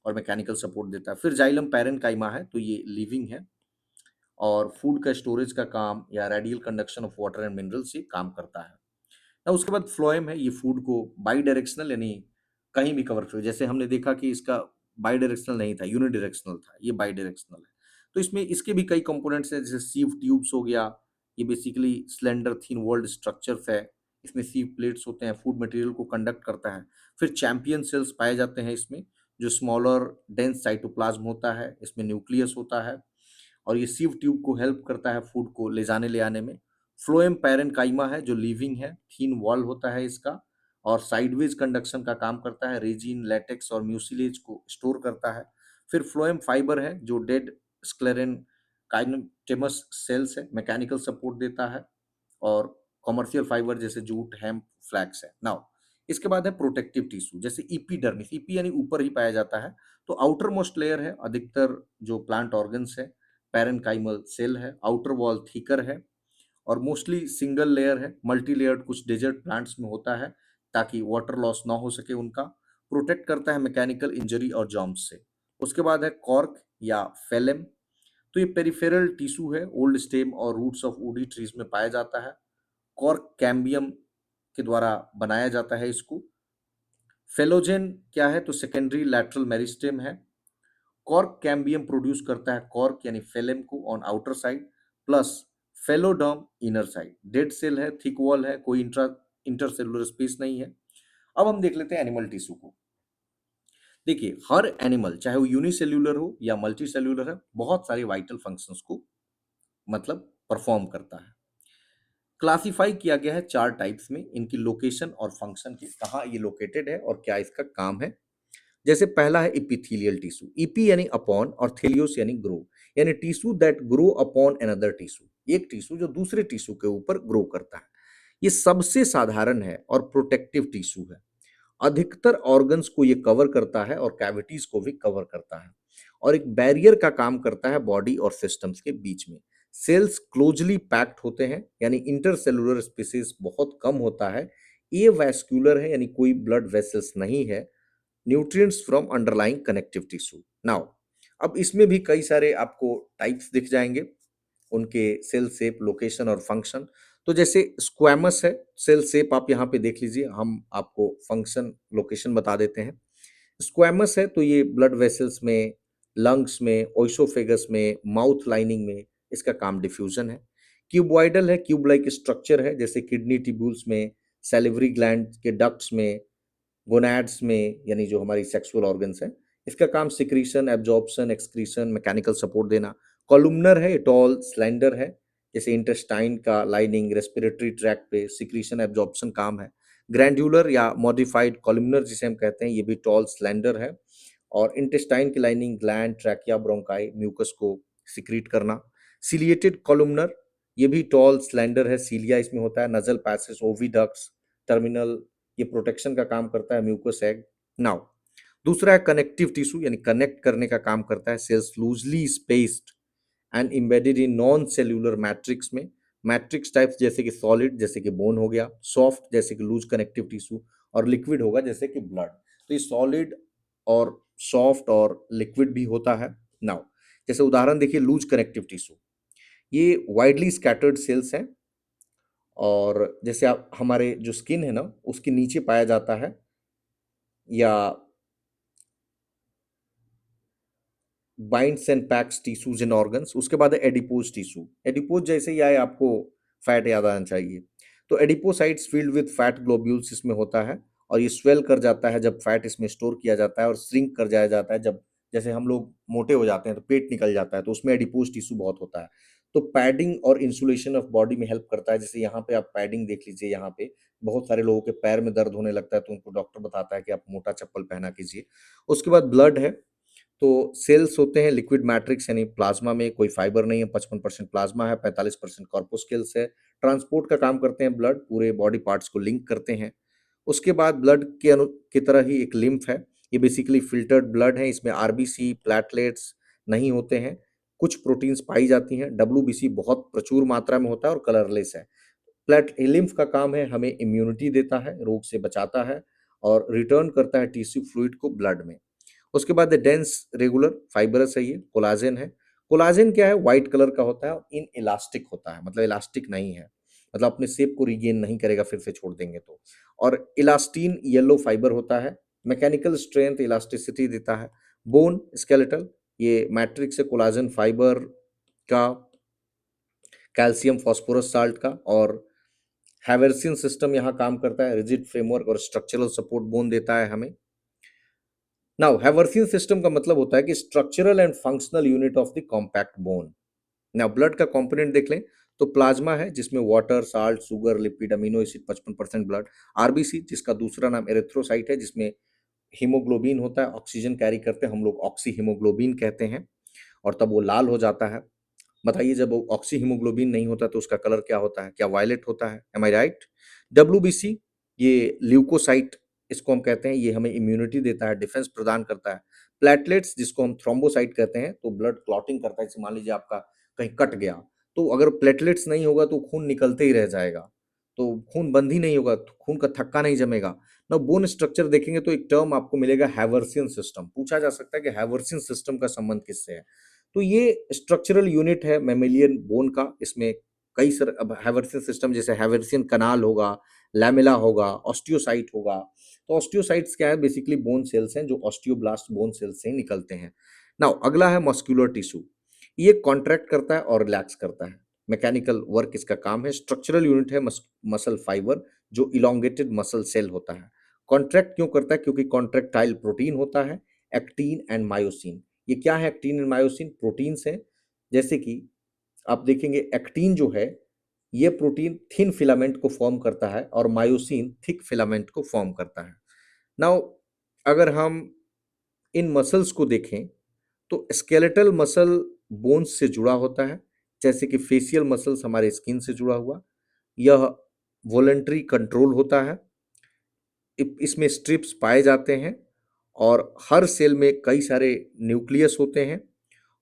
और मैकेनिकल सपोर्ट देता है। फिर जाइलम पैरेन्काइमा है, तो ये लिविंग है और फूड का स्टोरेज का काम या radial conduction of water and minerals ये काम करता है। ना उसके बाद फ्लोएम है, ये फूड को बाई डायरेक्शनल यानी कहीं भी कवर कर, जैसे हमने देखा कि इसका बाई डायरेक्शनल नहीं था, यूनिडायरेक्शनल था, ये बाई डायरेक्शनल है। तो इसमें इसके भी कई कंपोनेंट्स हैं, जैसे सीव ट्यूब्स हो गया, ये basically slender thin walled structures है, इसमें सीव प्लेट्स होते हैं, फूड मटेरियल को कंडक्ट करता है। फिर चैंपियन सेल्स पाए जाते हैं इसमें, जो स्मॉलर डेंस साइटोप्लाज्म होता है, इसमें न्यूक्लियस होता है और ये सीव ट्यूब को हेल्प करता है फूड को ले जाने ले आने में। फ्लोएम पैरेन्काइमा है जो लिविंग है, थीन वॉल होता है इसका और साइडवेज कंडक्शन का काम करता है, रेजिन लैटेक्स और म्यूसिलेज को स्टोर करता है। फिर फ्लोएम फाइबर है जो डेड स्क्लेरेन काइनेटेमस सेल्स है, मैकेनिकल सपोर्ट देता है और कॉमर्शियल फाइबर जैसे जूट हेम्प फ्लैक्स है। नाउ इसके बाद है प्रोटेक्टिव टिश्यू, जैसे इपीडर्मिस, इपी यानी ऊपर ही पाया जाता है, तो आउटर मोस्ट लेयर है अधिकतर जो प्लांट ऑर्गन्स है, पैरेन्काइमल सेल है, आउटर वॉल थिकर है और मोस्टली सिंगल लेयर है, मल्टी लेयर्ड कुछ डेजर्ट प्लांट्स में होता है ताकि वाटर लॉस ना हो सके उनका, प्रोटेक्ट करता है मैकेनिकल इंजरी और जॉम्स से। उसके बाद है कॉर्क या फेलेम, तो ये पेरिफेरल टिश्यू है, ओल्ड स्टेम और रूट्स ऑफ वुडी ट्रीज में पाया जाता है, कॉर्क कैम्बियम के द्वारा बनाया जाता है इसको। फेलोजेन क्या है, तो सेकेंडरी लैटरल मेरिस्टेम है, कॉर्क कैम्बियम प्रोड्यूस करता है कॉर्क यानी फेलेम को on outer side plus phelloderm inner side, dead cell है, थिक वॉल है, कोई इंटरसेलुलर स्पेस नहीं है। अब हम देख लेते हैं एनिमल टिश्यू को। देखिए हर एनिमल चाहे वो यूनिसेल्यूलर हो या मल्टी सेल्यूलर है, बहुत सारे वाइटल फंक्शंस को मतलब परफॉर्म करता है। क्लासिफाई किया गया है 4 टाइप्स में, इनकी लोकेशन और फंक्शन की, कहाँ ये लोकेटेड है और क्या इसका काम है। जैसे पहला है इपिथेलियल टिश्यू, इपी यानी अपॉन और थेलियोस यानी ग्रो, यानी tissue that grow upon another tissue, एक टिश्यू जो दूसरे टिश्यू के ऊपर ग्रो करता है। ये सबसे साधारण है और प्रोटेक्टिव टिश्यू है, अधिकतर ऑर्गन्स को ये कवर करता है और कैविटीज को भी कवर करता है और एक बैरियर का काम करता है बॉडी और सिस्टम्स के बीच में। सेल्स क्लोजली पैक्ड होते हैं यानी इंटरसेलुलर स्पेसिस बहुत कम होता है, ये वैस्कुलर है यानी कोई ब्लड वेसल्स नहीं है, nutrients from underlying connective tissue. Now अब इसमें भी कई सारे आपको टाइप्स दिख जाएंगे, उनके सेल शेप, लोकेशन और फंक्शन। तो जैसे स्क्वैमस है, सेल शेप आप यहाँ पे देख लीजिए, हम आपको फंक्शन लोकेशन बता देते हैं। स्क्वैमस है तो ये ब्लड वेसल्स में, लंग्स में, ओइसोफेगस में, माउथ लाइनिंग में इसका काम डिफ्यूजन है। क्यूबॉइडल है, क्यूब लाइक स्ट्रक्चर है, जैसे किडनी ट्यूब्यूल्स में, सैलिवरी ग्लैंड के डक्ट्स में, गोनैड्स में यानी जो हमारी सेक्सुअल ऑर्गन्स हैं, इसका काम secretion, absorption, excretion, mechanical support देना। कॉलुमनर है, टॉल स्लेंडर है, जैसे इंटेस्टाइन का लाइनिंग, रेस्पिरेटरी ट्रैक पे सिक्रीशन एब्जॉर्प्शन काम है। ग्रैंड्यूलर या मॉडिफाइड कॉलुमनर जिसे हम कहते हैं, ये भी टॉल स्लेंडर है और इंटेस्टाइन की lining, gland, trachea, bronchi, mucus को सिक्रीट करना। सिलिएटेड कॉलुमनर, ये भी टॉल स्लेंडर है, सीलिया इसमें होता है, नजल पैसेज, ओविडक्ट्स, टर्मिनल, ये प्रोटेक्शन का काम करता है, म्यूकस एग। नाउ दूसरा है कनेक्टिव टिश्यू, यानी कनेक्ट करने का काम करता है, cells loosely spaced and embedded in non cellular matrix में। मैट्रिक्स टाइप्स जैसे कि सॉलिड जैसे कि बोन हो गया, सॉफ्ट जैसे कि लूज कनेक्टिव टिश्यू और लिक्विड होगा जैसे कि ब्लड। तो ये सॉलिड और सॉफ्ट और लिक्विड भी होता है। नाउ जैसे उदाहरण देखिए, लूज कनेक्टिव टिश्यू, ये वाइडली स्कैटर्ड सेल्स हैं और जैसे आप हमारे जो स्किन है ना उसके नीचे पाया जाता है, या binds and PACS tissues in organs. उसके बाद है एडिपोज टिश्यू, एडिपोज जैसे ही आए आपको फैट याद आना चाहिए, तो adipocytes field with fat globules इसमें होता है और ये स्वेल कर जाता है जब फैट इसमें स्टोर किया जाता है और श्रिंक कर जाया जाता है जब, जैसे हम लोग मोटे हो जाते हैं तो पेट निकल जाता है, तो उसमें एडिपोज टिश्यू बहुत होता है। तो पैडिंग और इंसुलेशन ऑफ बॉडी में हेल्प करता है, जैसे यहाँ पे आप पैडिंग देख लीजिए, यहाँ पे बहुत सारे लोगों के पैर में दर्द होने लगता है तो उनको डॉक्टर बताता है कि आप मोटा चप्पल पहना कीजिए। उसके बाद ब्लड है, तो सेल्स होते हैं लिक्विड मैट्रिक्स यानी प्लाज्मा में कोई फाइबर नहीं है, 55% प्लाज्मा है, 45% कॉर्पोस्केल्स है, ट्रांसपोर्ट का काम करते हैं, ब्लड पूरे बॉडी पार्ट्स को लिंक करते हैं। उसके बाद ब्लड के की तरह ही एक लिम्फ है, ये बेसिकली फिल्टर्ड ब्लड है, इसमें आरबीसी प्लेटलेट्स नहीं होते हैं, कुछ प्रोटीन्स पाई जाती हैं, डब्ल्यूबीसी बहुत प्रचुर मात्रा में होता है और कलरलेस है। प्लेट लिम्फ का काम है हमें इम्यूनिटी देता है, रोग से बचाता है और रिटर्न करता है टिश्यू फ्लूइड को ब्लड में। उसके बाद डेंस रेगुलर फाइबरस है, ये कोलाजन है। कोलाजन क्या है, व्हाइट कलर का होता है और इन इलास्टिक होता है, मतलब इलास्टिक नहीं है, मतलब अपने शेप को रिगेन नहीं करेगा फिर से छोड़ देंगे तो। और इलास्टीन येलो फाइबर होता है, मैकेनिकल स्ट्रेंथ इलास्टिसिटी देता है। बोन स्केलेटल, ये मैट्रिक्स है कोलाजन फाइबर का, कैल्शियम फास्फोरस साल्ट का। और हैवर्सियन सिस्टम यहाँ काम करता है, रिजिड फ्रेमवर्क और स्ट्रक्चरल सपोर्ट बोन देता है हमें। नाउ हैवर्सियन सिस्टम का मतलब होता है कि structural and functional unit of the compact bone. Now blood का कंपोनेंट देख लें तो प्लाज्मा है जिसमें water, salt, sugar, lipid, amino acid 55% blood. RBC जिसका दूसरा नाम एरिथ्रोसाइट है, जिसमें हीमोग्लोबिन होता है, ऑक्सीजन कैरी करते हैं, हम लोग ऑक्सी हीमोग्लोबिन कहते हैं, और तब वो लाल हो जाता है। बताइए जब वो ऑक्सी हीमोग्लोबिन नहीं होता तो उसका कलर क्या होता है, क्या वायलेट होता है? एम आई राइट? डब्ल्यूबीसी, ये ल्यूकोसाइट इसको हम कहते हैं, ये हमें इम्यूनिटी देता है, डिफेंस प्रदान करता है। प्लेटलेट्स जिसको हम थ्रोम्बोसाइट कहते हैं, तो ब्लड क्लॉटिंग करता है। जैसे मान लीजिए आपका कहीं कट गया, तो अगर प्लेटलेट्स नहीं होगा तो खून निकलते ही रह जाएगा, तो खून बंद ही नहीं होगा, तो खून का थक्का नहीं जमेगा। ना बोन स्ट्रक्चर देखेंगे तो एक टर्म आपको मिलेगा हैवर्सियन सिस्टम। पूछा जा सकता है कि हैवर्सियन सिस्टम का संबंध किससे है? तो ये स्ट्रक्चरल यूनिट है मैमेलियन बोन का। इसमें कई सारे अब हैवर्सियन सिस्टम, जैसे हैवर्सियन कनाल होगा, लैमेला होगा, ऑस्टियोसाइट होगा। तो ऑस्टियोसाइट्स क्या है, बेसिकली बोन सेल्स हैं जो ऑस्टियोब्लास्ट बोन सेल्स से निकलते हैं। नाउ अगला है मस्कुलर टिश्यू, ये कॉन्ट्रैक्ट करता है और रिलैक्स करता है, मैकेनिकल वर्क इसका काम है। स्ट्रक्चरल यूनिट है मसल फाइबर, जो इलोंगेटेड मसल सेल होता है। कॉन्ट्रैक्ट क्यों करता है? क्योंकि कॉन्ट्रैक्टाइल प्रोटीन होता है, एक्टीन एंड मायोसिन। ये क्या है एक्टीन एंड मायोसिन? प्रोटीन्स हैं। जैसे कि आप देखेंगे एक्टीन जो है, ये प्रोटीन थिन फिलामेंट को फॉर्म करता है और मायोसिन थिक फिलामेंट को फॉर्म करता है। नाउ अगर हम इन मसल्स को देखें तो स्केलेटल मसल बोन्स से जुड़ा होता है, जैसे कि फेशियल मसल्स हमारे स्किन से जुड़ा हुआ। यह वॉलंटरी कंट्रोल होता है, इसमें स्ट्रिप्स पाए जाते हैं और हर सेल में कई सारे न्यूक्लियस होते हैं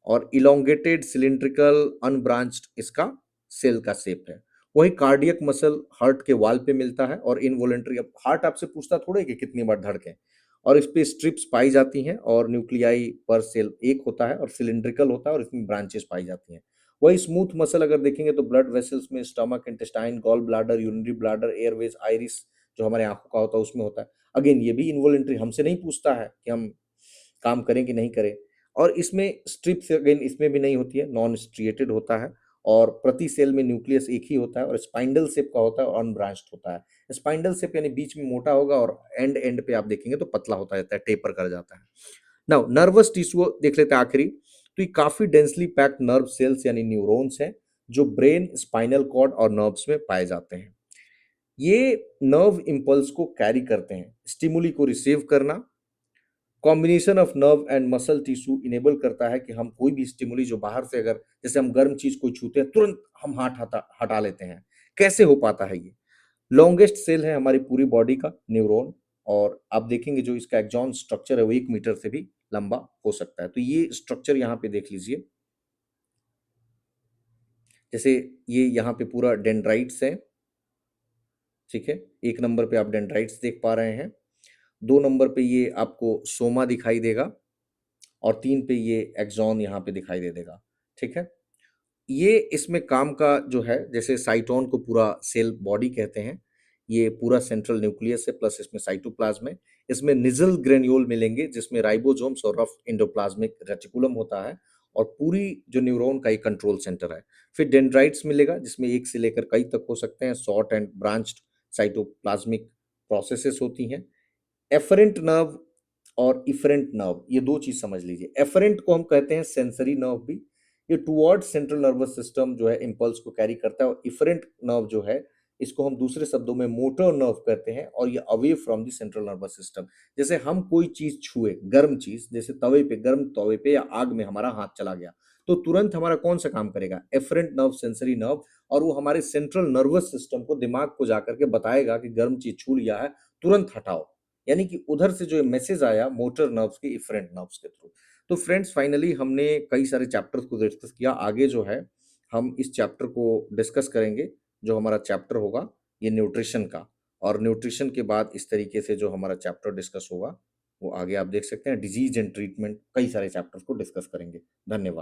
और इलोंगेटेड सिलिंड्रिकल अनब्रांच्ड इसका सेल का शेप है। वही कार्डियक मसल हार्ट के वाल पे मिलता है और इनवॉलेंट्री, अब हार्ट आपसे पूछता थोड़े कि कितनी बार धड़के, और इस पे स्ट्रिप्स पाई जाती हैं और न्यूक्लियाई पर सेल एक होता है और सिलिंड्रिकल होता है और इसमें ब्रांचेस पाई जाती हैं। वही स्मूथ मसल अगर देखेंगे तो ब्लड वेसल्स में stomach, intestine, gall bladder, urinary bladder, airways, iris जो हमारे आंखों का होता है उसमें होता है। अगेन ये भी इनवॉलेंट्री, हमसे नहीं पूछता है कि हम काम करें कि नहीं करें। और इसमें स्ट्रिप्स अगेन इसमें भी नहीं होती है, नॉन स्ट्रिएटेड होता है और प्रति सेल में न्यूक्लियस एक ही होता है और स्पाइंडल शेप का होता है और अनब्रांच्ड होता है। स्पाइंडल शेप यानी बीच में मोटा होगा और एंड एंड पे आप देखेंगे तो पतला होता जाता है, टेपर कर जाता है। नाउ नर्वस टिश्यू देख लेते हैं आखिरी। तो ये काफी डेंसली पैक्ड नर्व सेल्स यानी न्यूरॉन्स हैं जो ब्रेन, स्पाइनल कॉर्ड और नर्व्स में पाए जाते हैं। ये नर्व इंपल्स को कैरी करते हैं, स्टिमुली को रिसीव करना। Combination of nerve and muscle tissue enable करता है कि हम कोई भी स्टिमुली जो बाहर से, अगर जैसे हम गर्म चीज को छूते हैं तुरंत हम हाथ हटा हटा लेते हैं। कैसे हो पाता है ये? लॉन्गेस्ट सेल है हमारी पूरी बॉडी का न्यूरॉन, और आप देखेंगे जो इसका एक्सॉन स्ट्रक्चर है वो 1 मीटर से भी लंबा हो सकता है। तो ये स्ट्रक्चर यहाँ पे देख लीजिए, जैसे ये यहाँ पे पूरा डेंड्राइट्स है, ठीक है। 1 नंबर पे आप डेंड्राइट्स देख पा रहे हैं, 2 नंबर पे ये आपको सोमा दिखाई देगा और 3 पे ये एक्सॉन यहाँ पे दिखाई दे देगा, ठीक है। ये इसमें काम का जो है, जैसे साइटोन को पूरा सेल बॉडी कहते हैं, ये पूरा सेंट्रल न्यूक्लियस है प्लस इसमें साइटोप्लाज्म है। इसमें निजल ग्रेन्यूल मिलेंगे जिसमें राइबोसोम्स और रफ एंडोप्लाज्मिक रेटिकुलम होता है और पूरी जो न्यूरॉन का एक कंट्रोल सेंटर है। फिर डेंड्राइट्स मिलेगा जिसमें एक से लेकर कई तक हो सकते हैं, short and branched cytoplasmic processes होती हैं। एफरेंट नर्व और इफरेंट नर्व, ये दो चीज समझ लीजिए। एफरेंट को हम कहते हैं सेंसरी नर्व भी, ये टुवर्ड सेंट्रल नर्वस सिस्टम जो है इंपल्स को कैरी करता है, और इफरेंट नर्व जो है इसको हम दूसरे शब्दों में मोटर नर्व कहते हैं और ये away from the central nervous system. जैसे हम कोई चीज छुए, गर्म चीज, जैसे तवे पे, गर्म तवे पे या आग में हमारा हाथ चला गया, तो तुरंत हमारा कौन सा काम करेगा? एफरेंट नर्व, सेंसरी नर्व, और वो हमारे सेंट्रल नर्वस सिस्टम को, दिमाग को जाकर के बताएगा कि गर्म चीज छू लिया है, तुरंत हटाओ। यानी कि उधर से जो मैसेज आया मोटर नर्व्स के, इफरेंट नर्व्स के थ्रू। तो फ्रेंड्स फाइनली हमने कई सारे चैप्टर्स को डिस्कस किया। आगे जो है हम इस चैप्टर को डिस्कस करेंगे, जो हमारा चैप्टर होगा ये न्यूट्रिशन का, और न्यूट्रिशन के बाद इस तरीके से जो हमारा चैप्टर डिस्कस होगा वो आगे आप देख सकते हैं। डिजीज़ एंड ट्रीटमेंट, कई सारे चैप्टर्स को डिस्कस करेंगे। धन्यवाद।